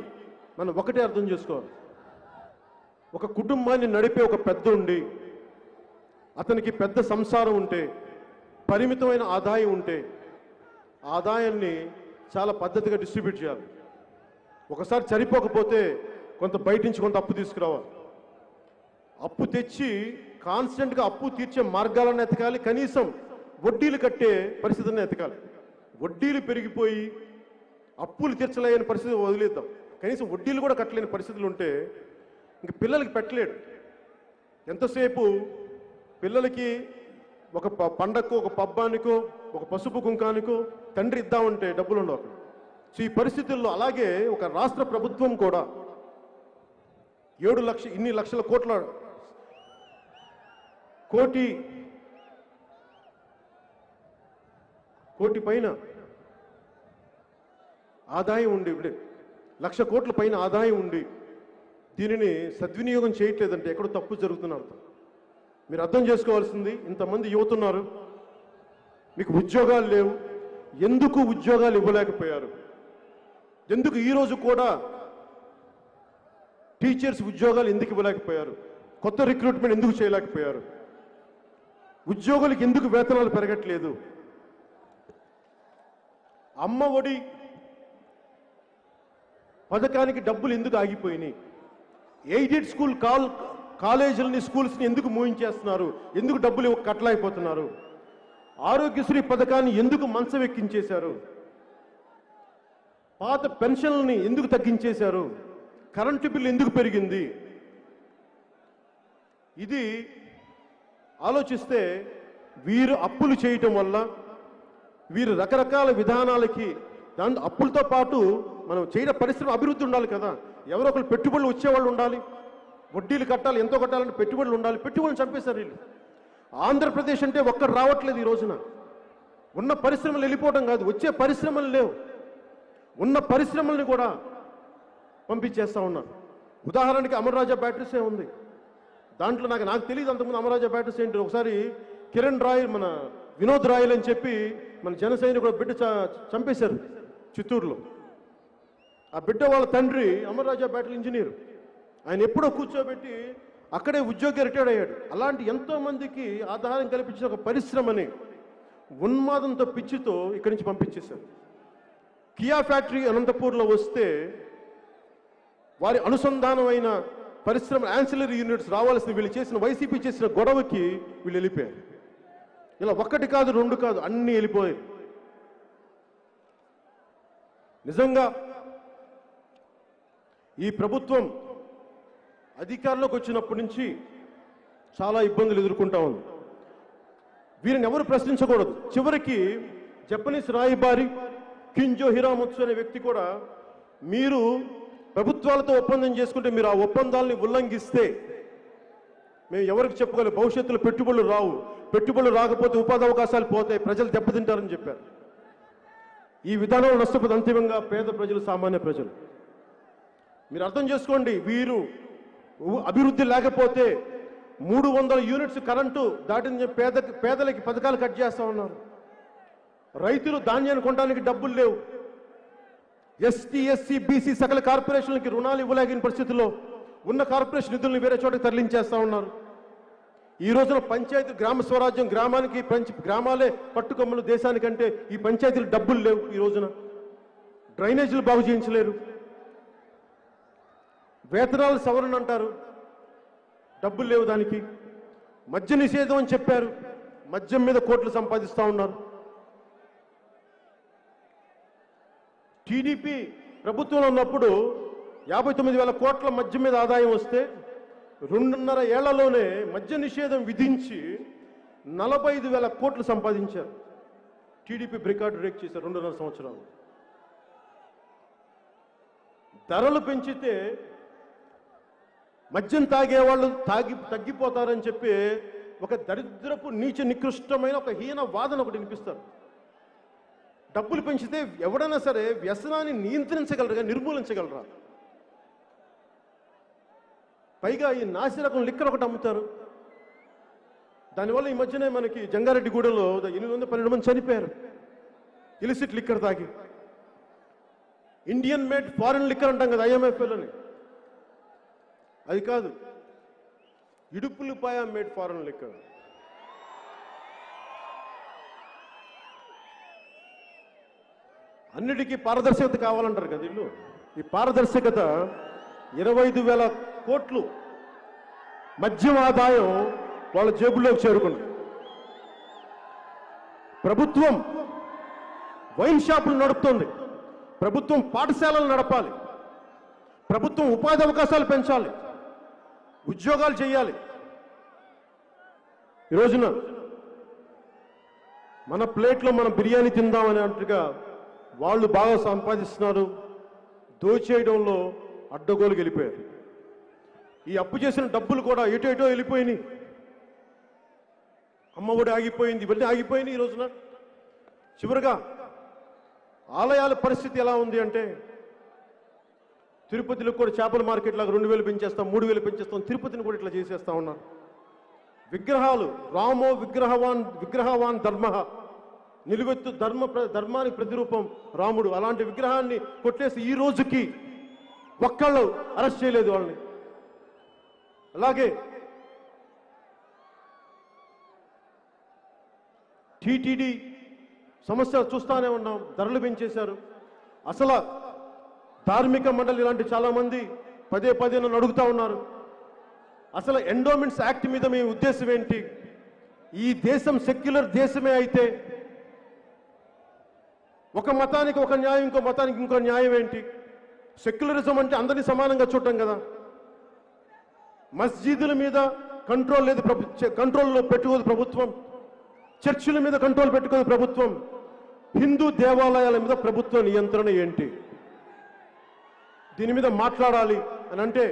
మనం ఒకటే అర్థం చేసుకోవాలి. ఒక కుటుంబాన్ని నడిపే ఒక పెద్ద ఉండి, అతనికి పెద్ద సంసారం ఉంటే, పరిమితమైన ఆదాయం ఉంటే, ఆదాయాన్ని చాలా పద్ధతిగా డిస్ట్రిబ్యూట్ చేయాలి. ఒకసారి సరిపోకపోతే కొంత బయట నుంచి కొంత అప్పు తీసుకురావాలి. అప్పు తెచ్చి కాన్స్టెంట్గా అప్పు తీర్చే మార్గాలను ఎతకాలి. కనీసం వడ్డీలు కట్టే పరిస్థితిని ఎతకాలి. వడ్డీలు పెరిగిపోయి అప్పులు తీర్చలేని పరిస్థితి వదిలేద్దాం. కనీసం వడ్డీలు కూడా కట్టలేని పరిస్థితులు ఉంటే ఇంక పిల్లలకి పెట్టలేడు. ఎంతసేపు పిల్లలకి ఒక పండగకో, ఒక పబ్బానికో, ఒక పసుపు కుంకానికో తండ్రి ఇద్దామంటే డబ్బులు ఉండవు అక్కడ. సో ఈ పరిస్థితుల్లో అలాగే ఒక రాష్ట్ర ప్రభుత్వం కూడా 7 లక్షల కోటి పైన ఆదాయం ఉండి, ఇప్పుడే 1,00,000 కోట్ల పైన ఆదాయం ఉండి దీనిని సద్వినియోగం చేయట్లేదంటే ఎక్కడో తప్పు జరుగుతున్న అర్థం. మీరు అర్థం చేసుకోవాల్సింది, ఇంతమంది యువత ఉన్నారు, మీకు ఉద్యోగాలు లేవు. ఎందుకు ఉద్యోగాలు ఇవ్వలేకపోయారు? ఎందుకు ఈరోజు కూడా టీచర్స్ ఉద్యోగాలు ఎందుకు ఇవ్వలేకపోయారు? కొత్త రిక్రూట్మెంట్ ఎందుకు చేయలేకపోయారు? ఉద్యోగులకు ఎందుకు వేతనాలు పెరగట్లేదు? అమ్మ ఒడి పథకానికి డబ్బులు ఎందుకు ఆగిపోయినాయి? ఎయిడెడ్ స్కూల్ కాలేజీలని, స్కూల్స్ని ఎందుకు మూయించేస్తున్నారు? ఎందుకు డబ్బులు కట్టలేకపోతున్నారు? ఆరోగ్యశ్రీ పథకాన్ని ఎందుకు మంచం ఎక్కించేశారు? పాత పెన్షన్లని ఎందుకు తగ్గించేశారు? కరెంటు బిల్లు ఎందుకు పెరిగింది? ఇది ఆలోచిస్తే వీరు అప్పులు చేయటం వల్ల, వీరు రకరకాల విధానాలకి, దాని అప్పులతో పాటు మనం చేయడం పరిశ్రమ అభివృద్ధి ఉండాలి కదా. ఎవరో ఒకరు పెట్టుబడులు వచ్చేవాళ్ళు ఉండాలి, వడ్డీలు కట్టాలి, ఎంతో కట్టాలంటే పెట్టుబడులు ఉండాలి. పెట్టుబడులు చంపేశారు వీళ్ళు. ఆంధ్రప్రదేశ్ అంటే ఒక్కరు రావట్లేదు ఈ రోజున. ఉన్న పరిశ్రమలు వెళ్ళిపోవడం కాదు, వచ్చే పరిశ్రమలు లేవు. ఉన్న పరిశ్రమల్ని కూడా పంపించేస్తూ ఉన్నారు. ఉదాహరణకి అమర్రాజా బ్యాటరీసే ఉంది. దాంట్లో నాకు తెలియదు అంతకుముందు అమర్రాజా బ్యాటరీస్ ఏంటి. ఒకసారి కిరణ్ రాయ్, మన వినోద్ రాయల్ అని చెప్పి మన జనసైనికుడు కూడా బిడ్డ చంపేశారు చిత్తూరులో. ఆ బిడ్డ వాళ్ళ తండ్రి అమర్రాజా బ్యాటరీ ఇంజనీర్. ఆయన ఎప్పుడో కూర్చోబెట్టి అక్కడే ఉద్యోగి రిటైర్డ్ అయ్యాడు. అలాంటి ఎంతో మందికి ఆధారం కల్పించిన ఒక పరిశ్రమని ఉన్మాదంతో, పిచ్చితో ఇక్కడి నుంచి పంపించేశారు. కియా ఫ్యాక్టరీ అనంతపూర్లో వస్తే వారి అనుసంధానమైన పరిశ్రమ యాన్సిలరీ యూనిట్స్ రావాల్సిన వీళ్ళు చేసిన, వైసీపీ చేసిన గొడవకి వీళ్ళు వెళ్ళిపోయారు. ఇలా ఒక్కటి కాదు, రెండు కాదు, అన్నీ వెళ్ళిపోయాయి. నిజంగా ఈ ప్రభుత్వం అధికారంలోకి వచ్చినప్పటి నుంచి చాలా ఇబ్బందులు ఎదుర్కొంటా ఉంది. వీరిని ఎవరు ప్రశ్నించకూడదు. చివరికి జపనీస్ రాయబారి కింజో హిరామత్సు అనే వ్యక్తి కూడా, మీరు ప్రభుత్వాలతో ఒప్పందం చేసుకుంటే మీరు ఆ ఒప్పందాలని ఉల్లంఘిస్తే మేము ఎవరికి చెప్పుకోవాలి? భవిష్యత్తులో పెట్టుబడులు రావు, పెట్టుబడులు రాకపోతే ఉపాధి అవకాశాలు పోతాయి, ప్రజలు దెబ్బతింటారని చెప్పారు. ఈ విధానంలో నష్టపోతే అంతిమంగా పేద ప్రజలు, సామాన్య ప్రజలు. మీరు అర్థం చేసుకోండి, వీరు అభివృద్ధి లేకపోతే 300 యూనిట్స్ కరెంటు దాటిన పేదలకి పథకాలు కట్ చేస్తా ఉన్నారు. రైతులు ధాన్యాన్ని కొనడానికి డబ్బులు లేవు. ఎస్టీ, ఎస్సీ, బీసీ సకల కార్పొరేషన్లకి రుణాలు ఇవ్వలేని పరిస్థితుల్లో ఉన్న కార్పొరేషన్ నిధులను వేరే చోటకి తరలించేస్తా ఉన్నారు. ఈ రోజున పంచాయతీ, గ్రామ స్వరాజ్యం, గ్రామానికి గ్రామాలే పట్టుకొమ్మలు దేశానికంటే ఈ పంచాయతీలు డబ్బులు లేవు. ఈ రోజున డ్రైనేజీలు బాగు చేయించలేరు. వేతనాలు సవరణ అంటారు, డబ్బులు లేవు దానికి. మద్య నిషేధం అని చెప్పారు, మద్యం మీద కోట్లు సంపాదిస్తూ ఉన్నారు. టీడీపీ ప్రభుత్వంలో ఉన్నప్పుడు 59,000 కోట్ల మద్యం మీద ఆదాయం వస్తే 2.5 ఏళ్లలోనే మద్య నిషేధం విధించి 45,000 కోట్లు సంపాదించారు. టీడీపీ రికార్డు బ్రేక్ చేశారు 2.5 సంవత్సరాలు. ధరలు పెంచితే మద్యం తాగేవాళ్ళు తగ్గిపోతారని చెప్పి ఒక దరిద్రపు నీచ నికృష్టమైన ఒక హీన వాదన ఒకటి వినిపిస్తారు. డబ్బులు పెంచితే ఎవడైనా సరే వ్యసనాన్ని నియంత్రించగలరుగా, నిర్మూలించగలరా? పైగా ఈ నాసిరకం లిక్కర్ ఒకటి అమ్ముతారు. దానివల్ల ఈ మధ్యనే మనకి జంగారెడ్డిగూడలో 812 మంది చనిపోయారు ఇలిసిట్ లిక్కర్ తాగి. ఇండియన్ మేడ్ ఫారెన్ లిక్కర్ అంటాం కదా, IMFL అని. అది కాదు, ఇడుపులపాయ మేడ్ ఫారెన్ లిక్కర్. అన్నిటికీ పారదర్శకత కావాలంటారు కదా ఇల్లు. ఈ పారదర్శకత 25,000 కోట్లు మద్యం ఆదాయం వాళ్ళ జేబుల్లోకి చేరుకుంది. ప్రభుత్వం వైన్ షాపులు నడుపుతోంది, ప్రభుత్వం పాఠశాలలు నడపాలి, ప్రభుత్వం ఉపాధి అవకాశాలు పెంచాలి, ఉద్యోగాలు చేయాలి. ఈ రోజున మన ప్లేట్లో మనం బిర్యానీ తిందామని అంటగా వాళ్ళు బాగా సంపాదిస్తున్నారు, దోచేయడంలో అడ్డగోలుకి వెళ్ళిపోయారు. ఈ అప్పు చేసిన డబ్బులు కూడా ఎటో వెళ్ళిపోయినాయి. అమ్మఒడి ఆగిపోయింది, ఇవన్నీ ఆగిపోయినాయి. ఈ రోజున చివరిగా ఆలయాల పరిస్థితి ఎలా ఉంది అంటే, తిరుపతిలో కూడా చేపల మార్కెట్ లాగా 2,000 పెంచేస్తాం, 3,000 పెంచేస్తాం, తిరుపతిని కూడా ఇట్లా చేసేస్తా ఉన్నారు. విగ్రహాలు, రామో విగ్రహవాన్ ధర్మ, నిలువెత్తు ధర్మానికి ప్రతిరూపం రాముడు. అలాంటి విగ్రహాన్ని కొట్టేసి ఈ రోజుకి ఒక్కళ్ళు అరెస్ట్ చేయలేదు వాళ్ళని. అలాగే టీటీడీ సమస్య చూస్తానే ఉన్నాం, ధరలు పెంచేశారు. అసలు ధార్మిక మండలి ఇలాంటి చాలా మంది పదే నన్ను అడుగుతా ఉన్నారు, అసలు ఎండోమెంట్స్ యాక్ట్ మీద మీ ఉద్దేశం ఏంటి? ఈ దేశం సెక్యులర్ దేశమే అయితే ఒక మతానికి ఒక న్యాయం, ఇంకో మతానికి ఇంకో న్యాయం ఏంటి? సెక్యులరిజం అంటే అందరినీ సమానంగా చూడటం కదా. మస్జిదుల మీద కంట్రోల్ లేదు, కంట్రోల్లో పెట్టుకోదు ప్రభుత్వం. చర్చిల మీద కంట్రోల్ పెట్టుకోదు ప్రభుత్వం. హిందూ దేవాలయాల మీద ప్రభుత్వ నియంత్రణ ఏంటి? దీని మీద మాట్లాడాలి అని అంటే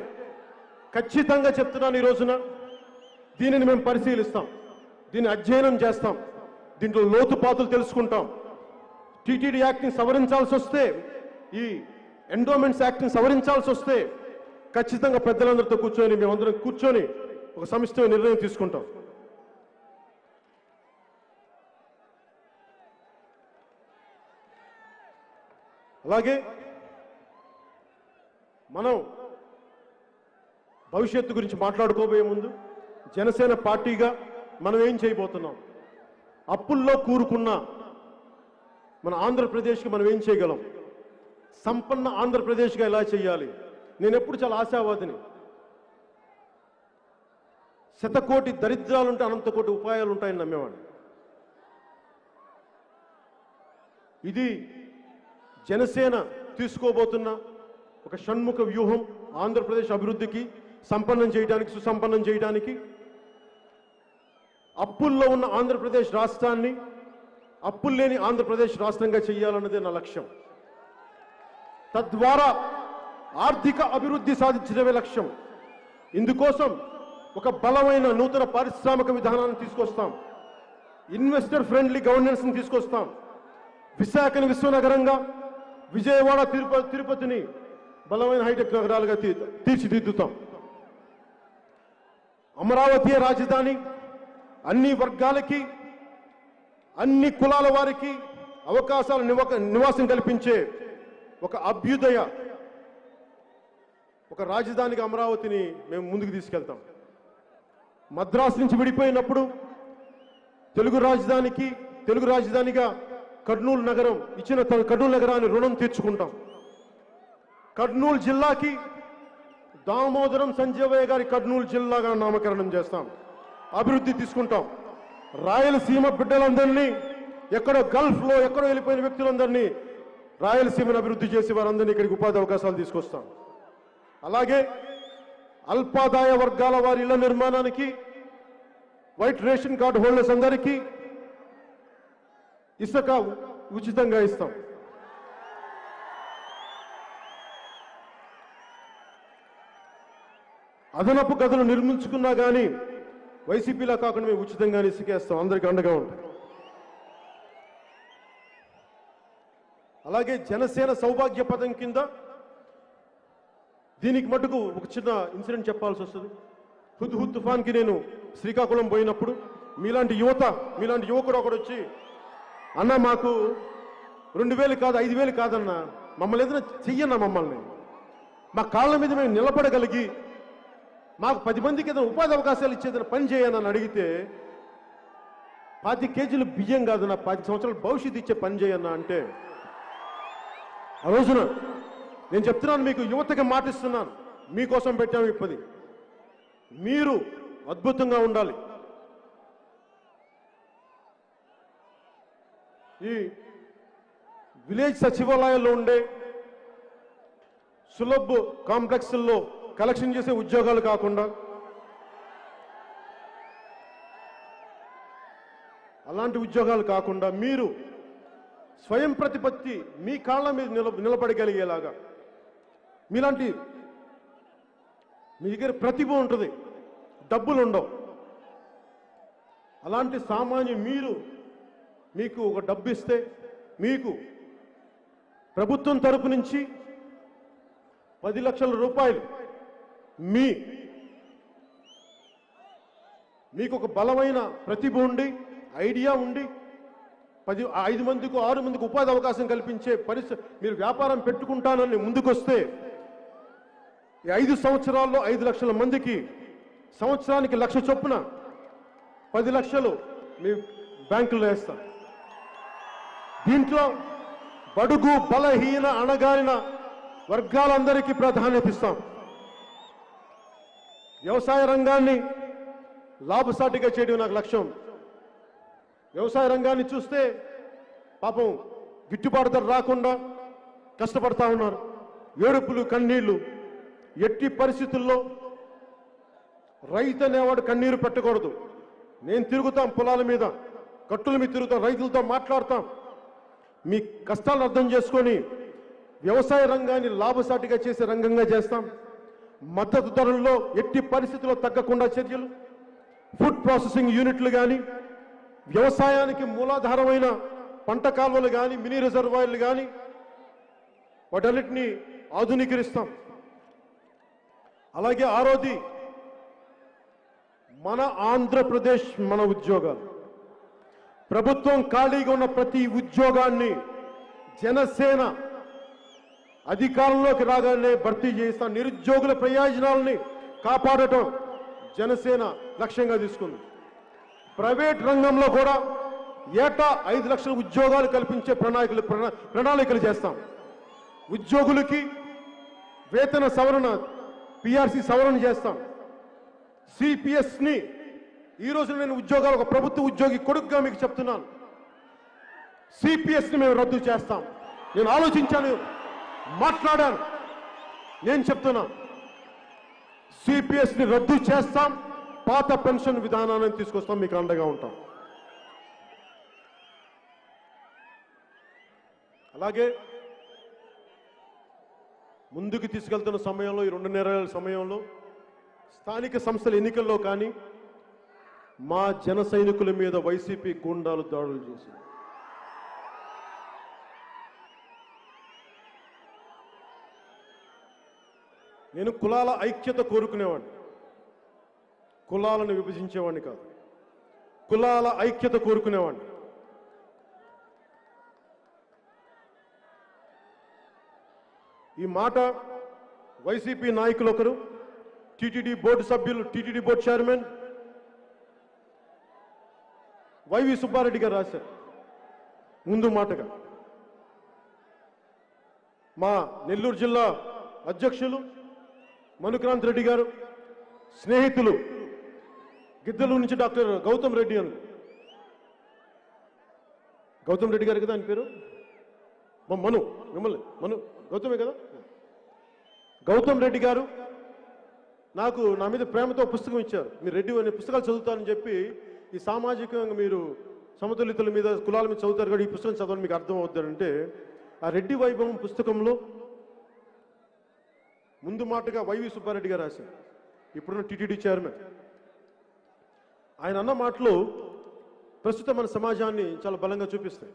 ఖచ్చితంగా చెప్తున్నాను, ఈ రోజున దీనిని మేము పరిశీలిస్తాం, దీన్ని అధ్యయనం చేస్తాం, దీంట్లో లోతుపాతులు తెలుసుకుంటాం. టీటీడీ యాక్ట్ని సవరించాల్సి వస్తే, ఈ ఎండోమెంట్స్ యాక్ట్ని సవరించాల్సి వస్తే ఖచ్చితంగా పెద్దలందరితో కూర్చొని మేమందరం కూర్చొని ఒక సమిష్టి నిర్ణయం తీసుకుంటాం. అలాగే మనం భవిష్యత్తు గురించి మాట్లాడుకోబోయే ముందు జనసేన పార్టీగా మనం ఏం చేయబోతున్నాం, అప్పుల్లో కూరుకున్న మన ఆంధ్రప్రదేశ్కి మనం ఏం చేయగలం, సంపన్న ఆంధ్రప్రదేశ్గా ఎలా చేయాలి. నేను ఎప్పుడు చాలా ఆశావాదిని. 100 కోటి దరిద్రాలుంటే అనంత కోటి ఉపాయాలు ఉంటాయని నమ్మేవాడిని. ఇది జనసేన తీసుకోబోతున్న ఒక షణ్ముఖ వ్యూహం, ఆంధ్రప్రదేశ్ అభివృద్ధికి, సంపన్నం చేయడానికి, సుసంపన్నం చేయడానికి. అప్పుల్లో ఉన్న ఆంధ్రప్రదేశ్ రాష్ట్రాన్ని అప్పులు లేని ఆంధ్రప్రదేశ్ రాష్ట్రంగా చేయాలన్నదే నా లక్ష్యం. తద్వారా ఆర్థిక అభివృద్ధి సాధించడమే లక్ష్యం. ఇందుకోసం ఒక బలమైన నూతన పారిశ్రామిక విధానాన్ని తీసుకొస్తాం, ఇన్వెస్టర్ ఫ్రెండ్లీ గవర్నెన్స్ని తీసుకొస్తాం. విశాఖని విశ్వనగరంగా, విజయవాడ తిరుపతిని బలమైన హైటెక్ నగరాలుగా తీర్చిదిద్దుతాం. అమరావతి రాజధాని, అన్ని వర్గాలకి, అన్ని కులాల వారికి అవకాశాల నివాసం కల్పించే ఒక అభ్యుదయ, ఒక రాజధానిగా అమరావతిని మేము ముందుకు తీసుకెళ్తాం. మద్రాసు నుంచి విడిపోయినప్పుడు తెలుగు రాజధానిగా కర్నూలు నగరం ఇచ్చిన కర్నూలు నగరాన్ని రుణం తీర్చుకుంటాం. కర్నూలు జిల్లాకి దామోదరం సంజయ్ గారి కర్నూలు జిల్లాగా నామకరణం చేస్తాం, అభివృద్ధి తీసుకుంటాం. రాయలసీమ బిడ్డలందరినీ, ఎక్కడో గల్ఫ్లో ఎక్కడో వెళ్ళిపోయిన వ్యక్తులందరినీ రాయలసీమను అభివృద్ధి చేసి వారందరినీ ఇక్కడికి ఉపాధి అవకాశాలు తీసుకొస్తాం. అలాగే అల్పాదాయ వర్గాల వారి ఇళ్ల నిర్మాణానికి, వైట్ రేషన్ కార్డు హోల్డర్స్ అందరికీ ఇసుక ఉచితంగా ఇస్తాం. అదనపు గదులు నిర్మించుకున్నా కానీ వైసీపీలా కాకుండా మేము ఉచితంగానే ఇసుకేస్తాం, అందరికీ అండగా ఉంటాం. అలాగే జనసేన సౌభాగ్య పథకం కింద దీనికి మటుకు ఒక చిన్న ఇన్సిడెంట్ చెప్పాల్సి వస్తుంది. హుద్ తుఫాన్కి నేను శ్రీకాకుళం పోయినప్పుడు మీలాంటి యువకుడు ఒకడు వచ్చి, అన్న మాకు 2000 కాదు 5000 కాదన్నా, మమ్మల్ని ఏదైనా చెయ్యన్నా, మమ్మల్ని మా కాళ్ళ మీద మేము నిలబడగలిగి మాకు 10 మందికి ఏదైనా ఉపాధి అవకాశాలు ఇచ్చేదైనా పని చేయనని అడిగితే, 10 కేజీలు బియ్యం కాదన్నా 10 సంవత్సరాల భవిష్యత్తు ఇచ్చే పని చేయన్నా అంటే, ఆ రోజున నేను చెప్తున్నాను, మీకు యువతకి మాటిస్తున్నాను, మీకోసం పెట్టాము ఈ 10. మీరు అద్భుతంగా ఉండాలి. ఈ విలేజ్ సచివాలయాల్లో ఉండే సులభ్ కాంప్లెక్స్ల్లో కలెక్షన్ చేసే ఉద్యోగాలు కాకుండా అలాంటి ఉద్యోగాలు కాకుండా మీరు స్వయం ప్రతిపత్తి మీ కాళ్ళ మీద నిలబడగలిగేలాగా, మీలాంటి మీ దగ్గర ప్రతిభ ఉంటుంది, డబ్బులు ఉండవు, అలాంటి సామాన్య మీకు ఒక డబ్బు ఇస్తే మీకు ప్రభుత్వం తరపు నుంచి 10 లక్షల రూపాయలు మీకు ఒక బలమైన ప్రతిభ ఉండి, ఐడియా ఉండి 5 మందికి 6 మందికి ఉపాధి అవకాశం కల్పించే పరిస్థితి, మీరు వ్యాపారం పెట్టుకుంటానని ముందుకొస్తే ఈ 5 సంవత్సరాల్లో 5 లక్షల మందికి సంవత్సరానికి 1 లక్ష చొప్పున 10 లక్షలు మీ బ్యాంకులో వేస్తాం. దీంట్లో బడుగు బలహీన అణగారిన వర్గాలందరికీ ప్రాధాన్యత ఇస్తాం. వ్యవసాయ రంగాన్ని లాభసాటిగా చేయడం నాకు లక్ష్యం. వ్యవసాయ రంగాన్ని చూస్తే పాపం గిట్టుబాటు ధర రాకుండా కష్టపడతా ఉన్నారు, ఏడుపులు కన్నీళ్లు. ఎట్టి పరిస్థితుల్లో రైతు అనేవాడు కన్నీరు పెట్టకూడదు. నేను తిరుగుతాం, పొలాల మీద కట్టుల మీద తిరుగుతాం, రైతులతో మాట్లాడతాం, మీ కష్టాలను అర్థం చేసుకొని వ్యవసాయ రంగాన్ని లాభసాటిగా చేసే రంగంగా చేస్తాం. మద్దతు ధరల్లో ఎట్టి పరిస్థితుల్లో తగ్గకుండా చర్యలు, ఫుడ్ ప్రాసెసింగ్ యూనిట్లు కానీ, వ్యవసాయానికి మూలాధారమైన పంట కాలువలు కానీ, మినీ రిజర్వాయర్లు కానీ, వాటన్నిటినీ ఆధునీకరిస్తాం. అలాగే ఆరోది మన ఆంధ్రప్రదేశ్, మన ఉద్యోగాలు, ప్రభుత్వం ఖాళీగా ఉన్న ప్రతి ఉద్యోగాన్ని జనసేన అధికారంలోకి రాగానే భర్తీ చేస్తాం. నిరుద్యోగుల ప్రయోజనాలని కాపాడటం జనసేన లక్ష్యంగా తీసుకుంది. ప్రైవేట్ రంగంలో కూడా ఏటా 5 లక్షల ఉద్యోగాలు కల్పించే ప్రణాళికలు చేస్తాం. ఉద్యోగులకి వేతన సవరణ, పిఆర్సి సవరణ చేస్తాం. సిపిఎస్ని ఈరోజు నేను ఉద్యోగాలు, ఒక ప్రభుత్వ ఉద్యోగి కొడుకుగా మీకు చెప్తున్నాను, సిపిఎస్ని మేము రద్దు చేస్తాం. నేను ఆలోచించాను, మాట్లాడాను, నేను చెప్తున్నా, సిపిఎస్ని రద్దు చేస్తాం. పాత పెన్షన్ విధానాన్ని తీసుకొస్తాం, మీకు అండగా ఉంటాం. అలాగే ముందుకు తీసుకెళ్తున్న సమయంలో, ఈ 2.5 నెలల సమయంలో స్థానిక సంస్థల ఎన్నికల్లో కానీ మా జన సైనికుల మీద వైసీపీ గూండాలు దాడులు చేశారు. నేను కులాల ఐక్యత కోరుకునేవాడిని, కులాలను విభజించేవాడిని కాదు, కులాల ఐక్యత కోరుకునేవాడిని. ఈ మాట వైసీపీ నాయకులు ఒకరు, టీటీడీ బోర్డు సభ్యులు, టీటీడీ బోర్డు చైర్మన్ వైవి సుబ్బారెడ్డి గారు రాశారు. ముందు మాటగా మా నెల్లూరు జిల్లా అధ్యక్షులు మనుక్రాంత్ రెడ్డి గారు, స్నేహితులు గిద్దలూరు నుంచి డాక్టర్ గౌతమ్ రెడ్డి అని, గౌతమ్ రెడ్డి గారు కదా ఆయన పేరు, మను గౌతమే కదా, గౌతమ్ రెడ్డి గారు నా మీద ప్రేమతో పుస్తకం ఇచ్చారు. మీరు రెడ్డి అనే పుస్తకాలు చదువుతారని చెప్పి, ఈ సామాజికంగా మీరు సమతుల్యతల మీద, కులాల మీద చదువుతారు కదా, ఈ పుస్తకం చదవని మీకు అర్థం అవుతారంటే, ఆ రెడ్డి వైభవం పుస్తకంలో ముందు మాటగా వైవి సుబ్బారెడ్డి గారు రాశారు, ఇప్పుడున్న టీటీడీ చైర్మన్. ఆయన అన్న మాటలు ప్రస్తుతం మన సమాజాన్ని చాలా బలంగా చూపిస్తాయి.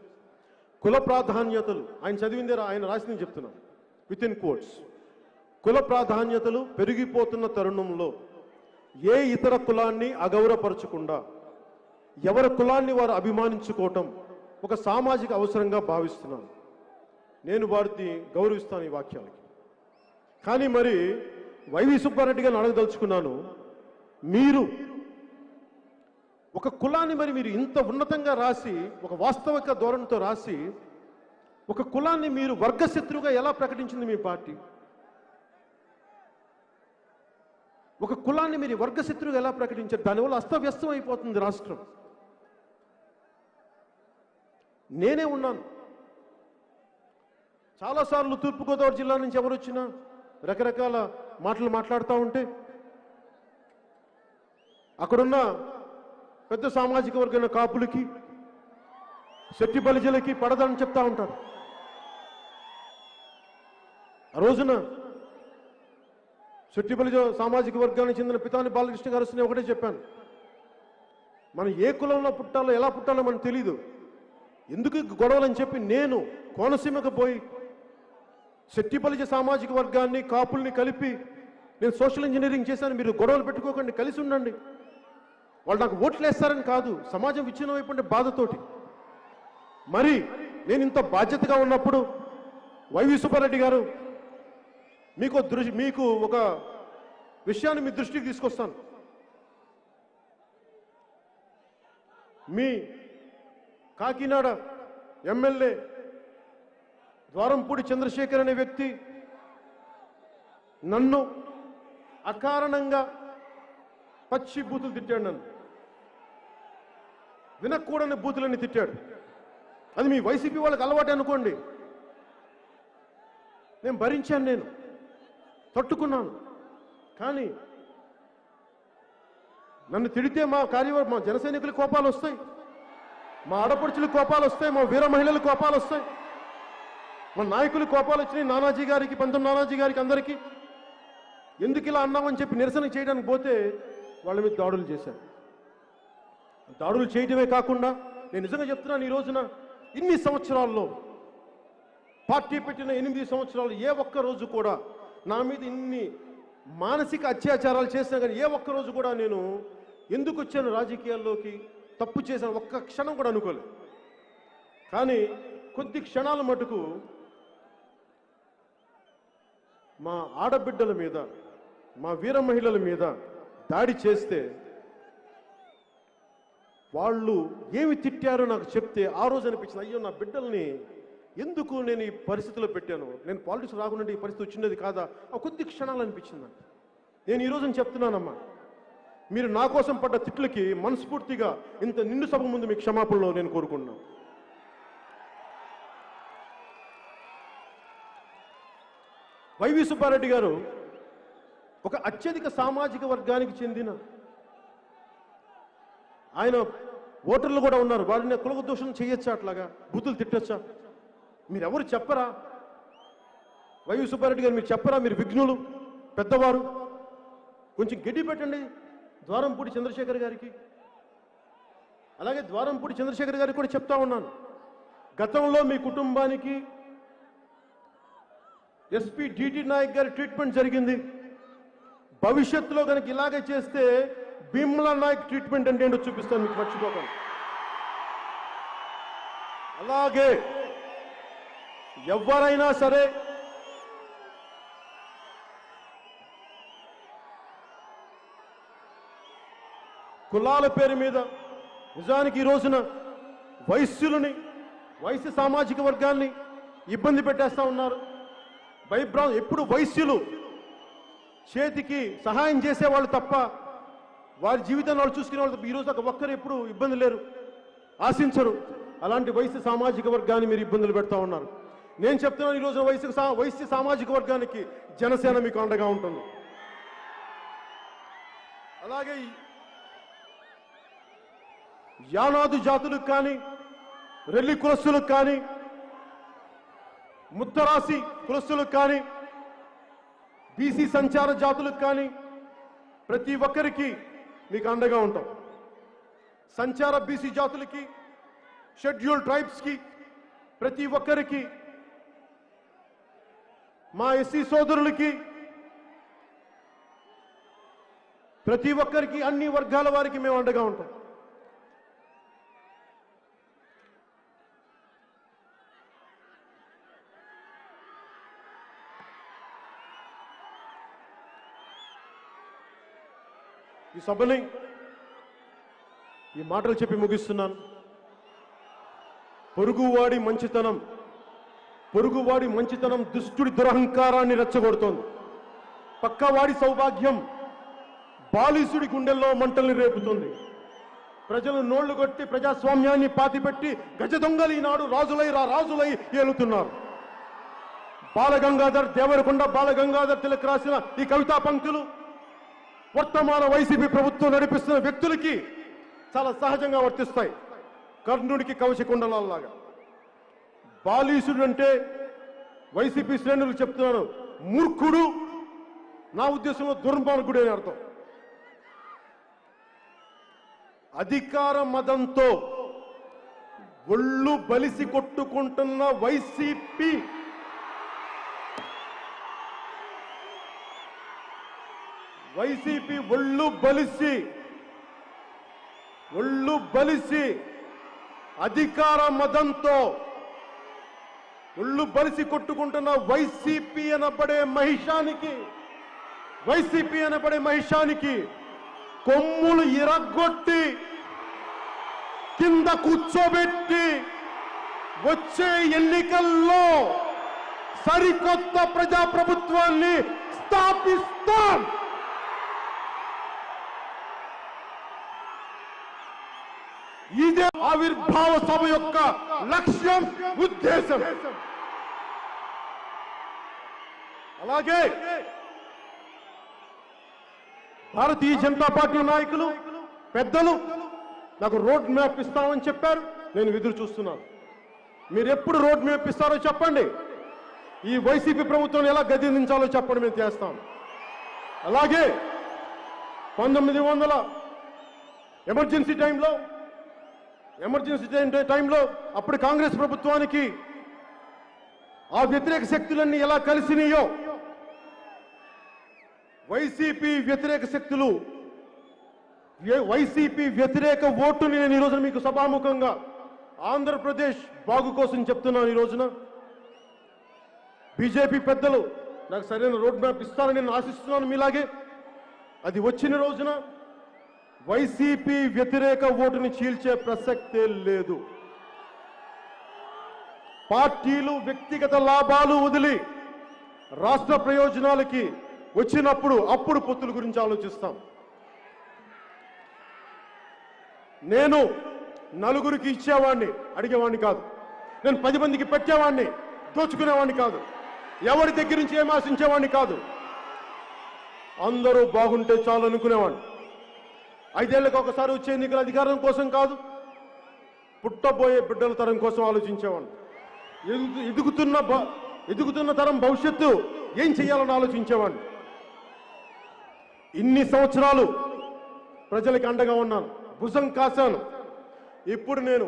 కుల ప్రాధాన్యతలు ఆయన చదివిందే ఆయన రాసింది చెప్తున్నాను విత్ ఇన్ కోట్స్. కుల ప్రాధాన్యతలు పెరిగిపోతున్న తరుణంలో ఏ ఇతర కులాన్ని అగౌరవపరచకుండా ఎవరి కులాన్ని వారు అభిమానించుకోవటం ఒక సామాజిక అవసరంగా భావిస్తున్నాను. నేను వారిని గౌరవిస్తాను ఈ వాక్యాలకి. కానీ మరి వైవి సుబ్బారెడ్డి గారిని అడగదలుచుకున్నాను, మీరు ఒక కులాన్ని మరి మీరు ఇంత ఉన్నతంగా రాసి ఒక వాస్తవిక ధోరణితో రాసి ఒక కులాన్ని మీరు వర్గశత్రువుగా ఎలా ప్రకటించింది మీ పార్టీ? ఒక కులాన్ని మీరు వర్గశత్రువుగా ఎలా ప్రకటించారు? దానివల్ల అస్తవ్యస్తం అయిపోతుంది రాష్ట్రం. నేనే ఉన్నాను చాలాసార్లు తూర్పుగోదావరి జిల్లా నుంచి ఎవరు వచ్చినా రకరకాల మాటలు మాట్లాడుతూ ఉంటే అక్కడున్న పెద్ద సామాజిక వర్గమైన కాపులకి శెట్టి బలిజలకి పడదని చెప్తా ఉంటారు. ఆ రోజున శెట్టి బలిజ సామాజిక వర్గానికి చెందిన పితాని బాలకృష్ణ గారు వస్తే ఒకటే చెప్పాను, మనం ఏ కులంలో పుట్టాలో ఎలా పుట్టాలో మనకు తెలీదు, ఎందుకు గొడవలని చెప్పి నేను కోనసీమకు పోయి శెట్టి బలిజ సామాజిక వర్గాన్ని కాపుల్ని కలిపి నేను సోషల్ ఇంజనీరింగ్ చేశాను, మీరు గొడవలు పెట్టుకోకండి, కలిసి ఉండండి, వాళ్ళు నాకు ఓట్లు వేస్తారని కాదు, సమాజం విచ్ఛిన్నం అయిపోయింటే బాధతోటి. మరి నేను ఇంత బాధ్యతగా ఉన్నప్పుడు వైవి సుబ్బారెడ్డి గారు మీకు ఒక విషయాన్ని మీ దృష్టికి తీసుకొస్తాను. మీ కాకినాడ ఎమ్మెల్యే ద్వారంపూడి చంద్రశేఖర్ అనే వ్యక్తి నన్ను అకారణంగా పచ్చి బూతులు తిట్టాడు, నన్ను వినకూడని బూతులని తిట్టాడు. అది మీ వైసీపీ వాళ్ళకి అలవాటు అనుకోండి, నేను భరించాను, నేను తట్టుకున్నాను. కానీ నన్ను తిడితే మా జన సైనికుల కోపాలు వస్తాయి, మా ఆడపడుచుల కోపాలు వస్తాయి, మా వీర మహిళల కోపాలు వస్తాయి, మా నాయకుల కోపాలు వచ్చినాయి. నానాజీ గారికి, పంతం నానాజీ గారికి, అందరికీ ఎందుకు ఇలా అన్నామని చెప్పి నిరసన చేయడానికి పోతే వాళ్ళ మీద దాడులు చేశారు. దాడులు చేయడమే కాకుండా నేను నిజంగా చెప్తున్నాను, ఈ రోజున ఇన్ని సంవత్సరాల్లో పార్టీ పెట్టిన 8 సంవత్సరాలు ఏ ఒక్క రోజు కూడా నా మీద ఇన్ని మానసిక అత్యాచారాలు చేసినా కానీ ఏ ఒక్క రోజు కూడా నేను ఎందుకు వచ్చాను రాజకీయాల్లోకి, తప్పు చేశాను ఒక్క క్షణం కూడా అనుకోలేదు. కానీ కొద్ది క్షణాల మటుకు మా ఆడబిడ్డల మీద, మా వీర మహిళల మీద దాడి చేస్తే వాళ్ళు ఏమి తిట్టారో నాకు చెప్తే ఆ రోజు అనిపించింది, అయ్యో నా బిడ్డల్ని ఎందుకు నేను ఈ పరిస్థితిలో పెట్టాను, నేను పాలిటిక్స్ రాకుండా ఈ పరిస్థితి వచ్చినది కాదా, ఆ కొద్ది క్షణాలు అనిపించింది. నేను ఈ రోజున చెప్తున్నానమ్మా, మీరు నా కోసం పడ్డ తిట్లకి మనస్ఫూర్తిగా ఇంత నిండు సభ ముందు మీ క్షమాపణలో నేను కోరుకున్నాను. వైవి సుబ్బారెడ్డి గారు ఒక అత్యధిక సామాజిక వర్గానికి చెందిన ఆయన ఓటర్లు కూడా ఉన్నారు, వారిని కులదోషం చేయొచ్చా, అట్లాగా బూతులు తిట్టొచ్చా? మీరెవరు చెప్పరా? వైవి సుబ్బారెడ్డి గారు మీరు చెప్పరా? మీరు విఘ్నులు, పెద్దవారు, కొంచెం గడ్డి పెట్టండి ద్వారంపూడి చంద్రశేఖర్ గారికి. అలాగే ద్వారంపూడి చంద్రశేఖర్ గారికి కూడా చెప్తా ఉన్నాను, గతంలో మీ కుటుంబానికి ఎస్పీ డిటి నాయక్ గారి ట్రీట్మెంట్ జరిగింది, భవిష్యత్తులో కనుక ఇలాగే చేస్తే భీమ్లా నాయక్ ట్రీట్మెంట్ అంటే ఏంటో చూపిస్తాను మీకు, మర్చిపోకండి. అలాగే ఎవరైనా సరే కులాల పేరు మీద నిజానికి ఈ రోజున వైశ్య సామాజిక వర్గాన్ని ఇబ్బంది పెట్టేస్తా ఉన్నారు. ఎప్పుడు వైశ్యులు చేతికి సహాయం చేసేవాళ్ళు తప్ప వారి జీవితాన్ని వాళ్ళు చూసుకునే వాళ్ళు తప్ప ఈరోజు ఒక్కరు ఎప్పుడు ఇబ్బంది లేరు, ఆశించరు. అలాంటి వైశ్య సామాజిక వర్గాన్ని మీరు ఇబ్బందులు పెడతా ఉన్నారు. నేను చెప్తున్నాను, ఈరోజు వైశ్య సామాజిక వర్గానికి జనసేన మీకు అండగా ఉంటుంది. అలాగే యానాదు జాతులకు కానీ, రెల్లి కులస్తులకు కానీ, ముత్తరాసి కులస్తులకు కానీ, బీసీ సంచార జాతులకు కానీ, ప్రతి ఒక్కరికి మీకు అండగా ఉంటాం. సంచార బీసీ జాతులకి, షెడ్యూల్ ట్రైబ్స్కి, ప్రతి ఒక్కరికి, మా ఎస్సీ సోదరులకి, ప్రతి ఒక్కరికి, అన్ని వర్గాల వారికి మేము అండగా ఉంటాం. ఈ సభని ఈ మాటలు చెప్పి ముగిస్తున్నాను. పొరుగువాడి మంచితనం దుష్టుడి దురహంకారాన్ని రెచ్చగొడుతోంది. పక్కవాడి సౌభాగ్యం బాలిసుడి గుండెల్లో మంటల్ని రేపుతుంది. ప్రజలు నోళ్లు కొట్టి ప్రజాస్వామ్యాన్ని పాతిపెట్టి గజ దొంగలు ఈనాడు రాజులై ఏలుతున్నారు. బాలగంగాధర్ దేవరకొండ బాలగంగాధర్ తిలక్ రాసిన ఈ కవితా పంక్తులు వర్తమాన వైసీపీ ప్రభుత్వం నడిపిస్తున్న వ్యక్తులకి చాలా సహజంగా వర్తిస్తాయి. కర్ణుడికి కవచకుండలాగా. బాలీసుడు అంటే వైసీపీ శ్రేణులు చెప్తున్నాను, మూర్ఖుడు, నా ఉద్దేశంలో దుర్మార్గుడు అని అర్థం. అధికార మదంతో ఒళ్ళు బలిసి కొట్టుకుంటున్న వైసీపీ ఒళ్ళు బలిసి అధికార మదంతో ఒళ్ళు బలిసి కొట్టుకుంటున్న వైసీపీ అనబడే మహిషానికి కొమ్ములు ఇరగొట్టి కింద కూర్చోబెట్టి వచ్చే ఎన్నికల్లో సరికొత్త ప్రజాప్రభుత్వాన్ని స్థాపిస్తాం. ఇదే ఆవిర్భావ సభ యొక్క లక్ష్యం, ఉద్దేశం. అలాగే భారతీయ జనతా పార్టీ నాయకులు, పెద్దలు నాకు రోడ్ మ్యాప్ ఇస్తామని చెప్పారు. నేను ఎదురు చూస్తున్నాను. మీరు ఎప్పుడు రోడ్ మ్యాప్ ఇస్తారో చెప్పండి. ఈ వైసీపీ ప్రభుత్వం ఎలా గద్దెదించాలో చెప్పండి, మేము చేస్తాం. అలాగే 1900 ఎమర్జెన్సీ టైంలో అప్పుడు కాంగ్రెస్ ప్రభుత్వానికి ఆ వ్యతిరేక శక్తులన్నీ ఎలా కలిసినాయో, వైసీపీ వ్యతిరేక ఓటుని నేను ఈ రోజున మీకు సభాముఖంగా ఆంధ్రప్రదేశ్ బాగు కోసం చెప్తున్నాను. ఈ రోజున బీజేపీ పెద్దలు నాకు సరైన రోడ్ మ్యాప్ ఇస్తారని నేను ఆశిస్తున్నాను. మీలాగే అది వచ్చిన రోజున వైసీపీ వ్యతిరేక ఓటుని చీల్చే ప్రసక్తే లేదు. పార్టీలు వ్యక్తిగత లాభాలు వదిలి రాష్ట్ర ప్రయోజనాలకి వచ్చినప్పుడు అప్పుడు పొత్తుల గురించి ఆలోచిస్తాం. నేను నలుగురికి ఇచ్చేవాడిని, అడిగేవాడిని కాదు. నేను 10 మందికి పెట్టేవాడిని, దోచుకునేవాడిని కాదు. ఎవరి దగ్గర నుంచి ఏం ఆశించేవాడిని కాదు. అందరూ బాగుంటే చాలు అనుకునేవాడిని. 5 ఏళ్లకు ఒకసారి వచ్చే ఎన్నికల అధికారం కోసం కాదు, పుట్టబోయే బిడ్డల తరం కోసం ఆలోచించేవాడిని. ఎదుగుతున్న తరం భవిష్యత్తు ఏం చేయాలని ఆలోచించేవాడిని. ఇన్ని సంవత్సరాలు ప్రజలకు అండగా ఉన్నాను, భుజం కాశాను. ఇప్పుడు నేను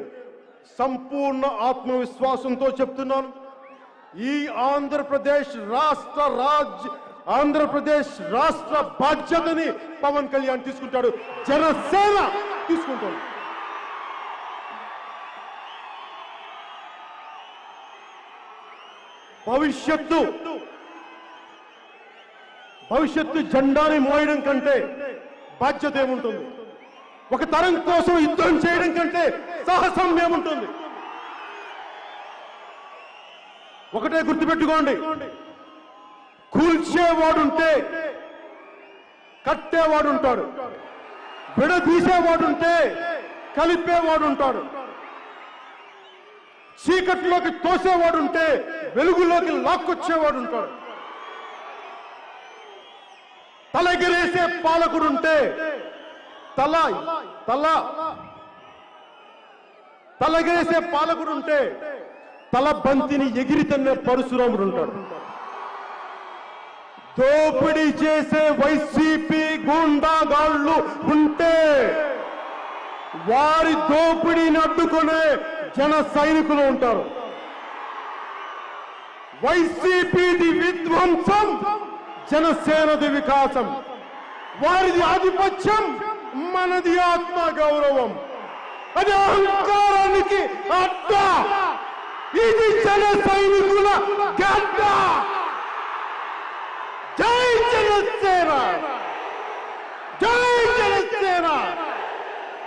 సంపూర్ణ ఆత్మవిశ్వాసంతో చెప్తున్నాను, ఈ ఆంధ్రప్రదేశ్ రాష్ట్ర బాధ్యతని పవన్ కళ్యాణ్ తీసుకుంటాడు, జనసేన తీసుకుంటాడు. భవిష్యత్తు జెండాని మోయడం కంటే బాధ్యత ఏముంటుంది? ఒక తరం కోసం యుద్ధం చేయడం కంటే సాహసం ఏముంటుంది? ఒకటే గుర్తుపెట్టుకోండి, కూల్చేవాడుంటే కట్టేవాడుంటాడు, విడదీసేవాడుంటే కలిపేవాడుంటాడు, చీకట్లోకి తోసేవాడుంటే వెలుగులోకి లాక్కొచ్చేవాడుంటాడు, తలెగిరేసే పాలకుడుంటే తలగేసే పాలకుడుంటే తల బంతిని ఎగిరితన్నే పరశురాముడు ఉంటాడు. దోపిడీ చేసే వైసీపీ గూండాగాళ్ళు ఉంటే వారి దోపిడీని అడ్డుకునే జన సైనికులు ఉంటారు. వైసీపీది విధ్వంసం, జనసేనది వికాసం. వారిది ఆధిపత్యం, మనది ఆత్మ గౌరవం. అది అహంకారానికి అడ్డ. ఇది జన సైనికుల గడ్డ. జై జనసేన, జై జనసేన,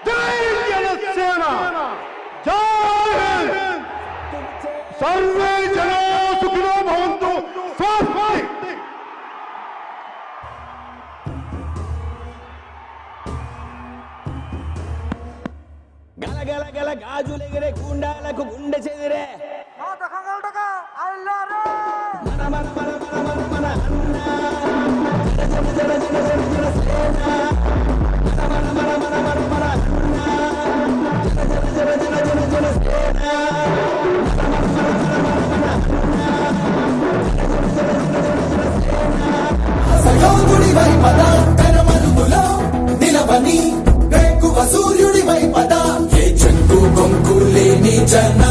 జై జనసేన, జై హింద్. సర్వే జనా సుఖినో భవంతు. స్వస్తి. గల గల గల గాజులెగిరే గుండాలకు గుండె చెదిరే మన మన మన మన మన మన అన్న జన జన జన జన జన సేన. మన మన మన మన మన మన అన్న జన జన జన జన జన జన సేన. మన మన మన మన మన అన్న జన జన జన జన జన సేన. సయోగుడివై పద కరమరుగులో నిలవని వేకువ సూర్యుడివై పద ఏ చెట్టు కొంకు లేని జన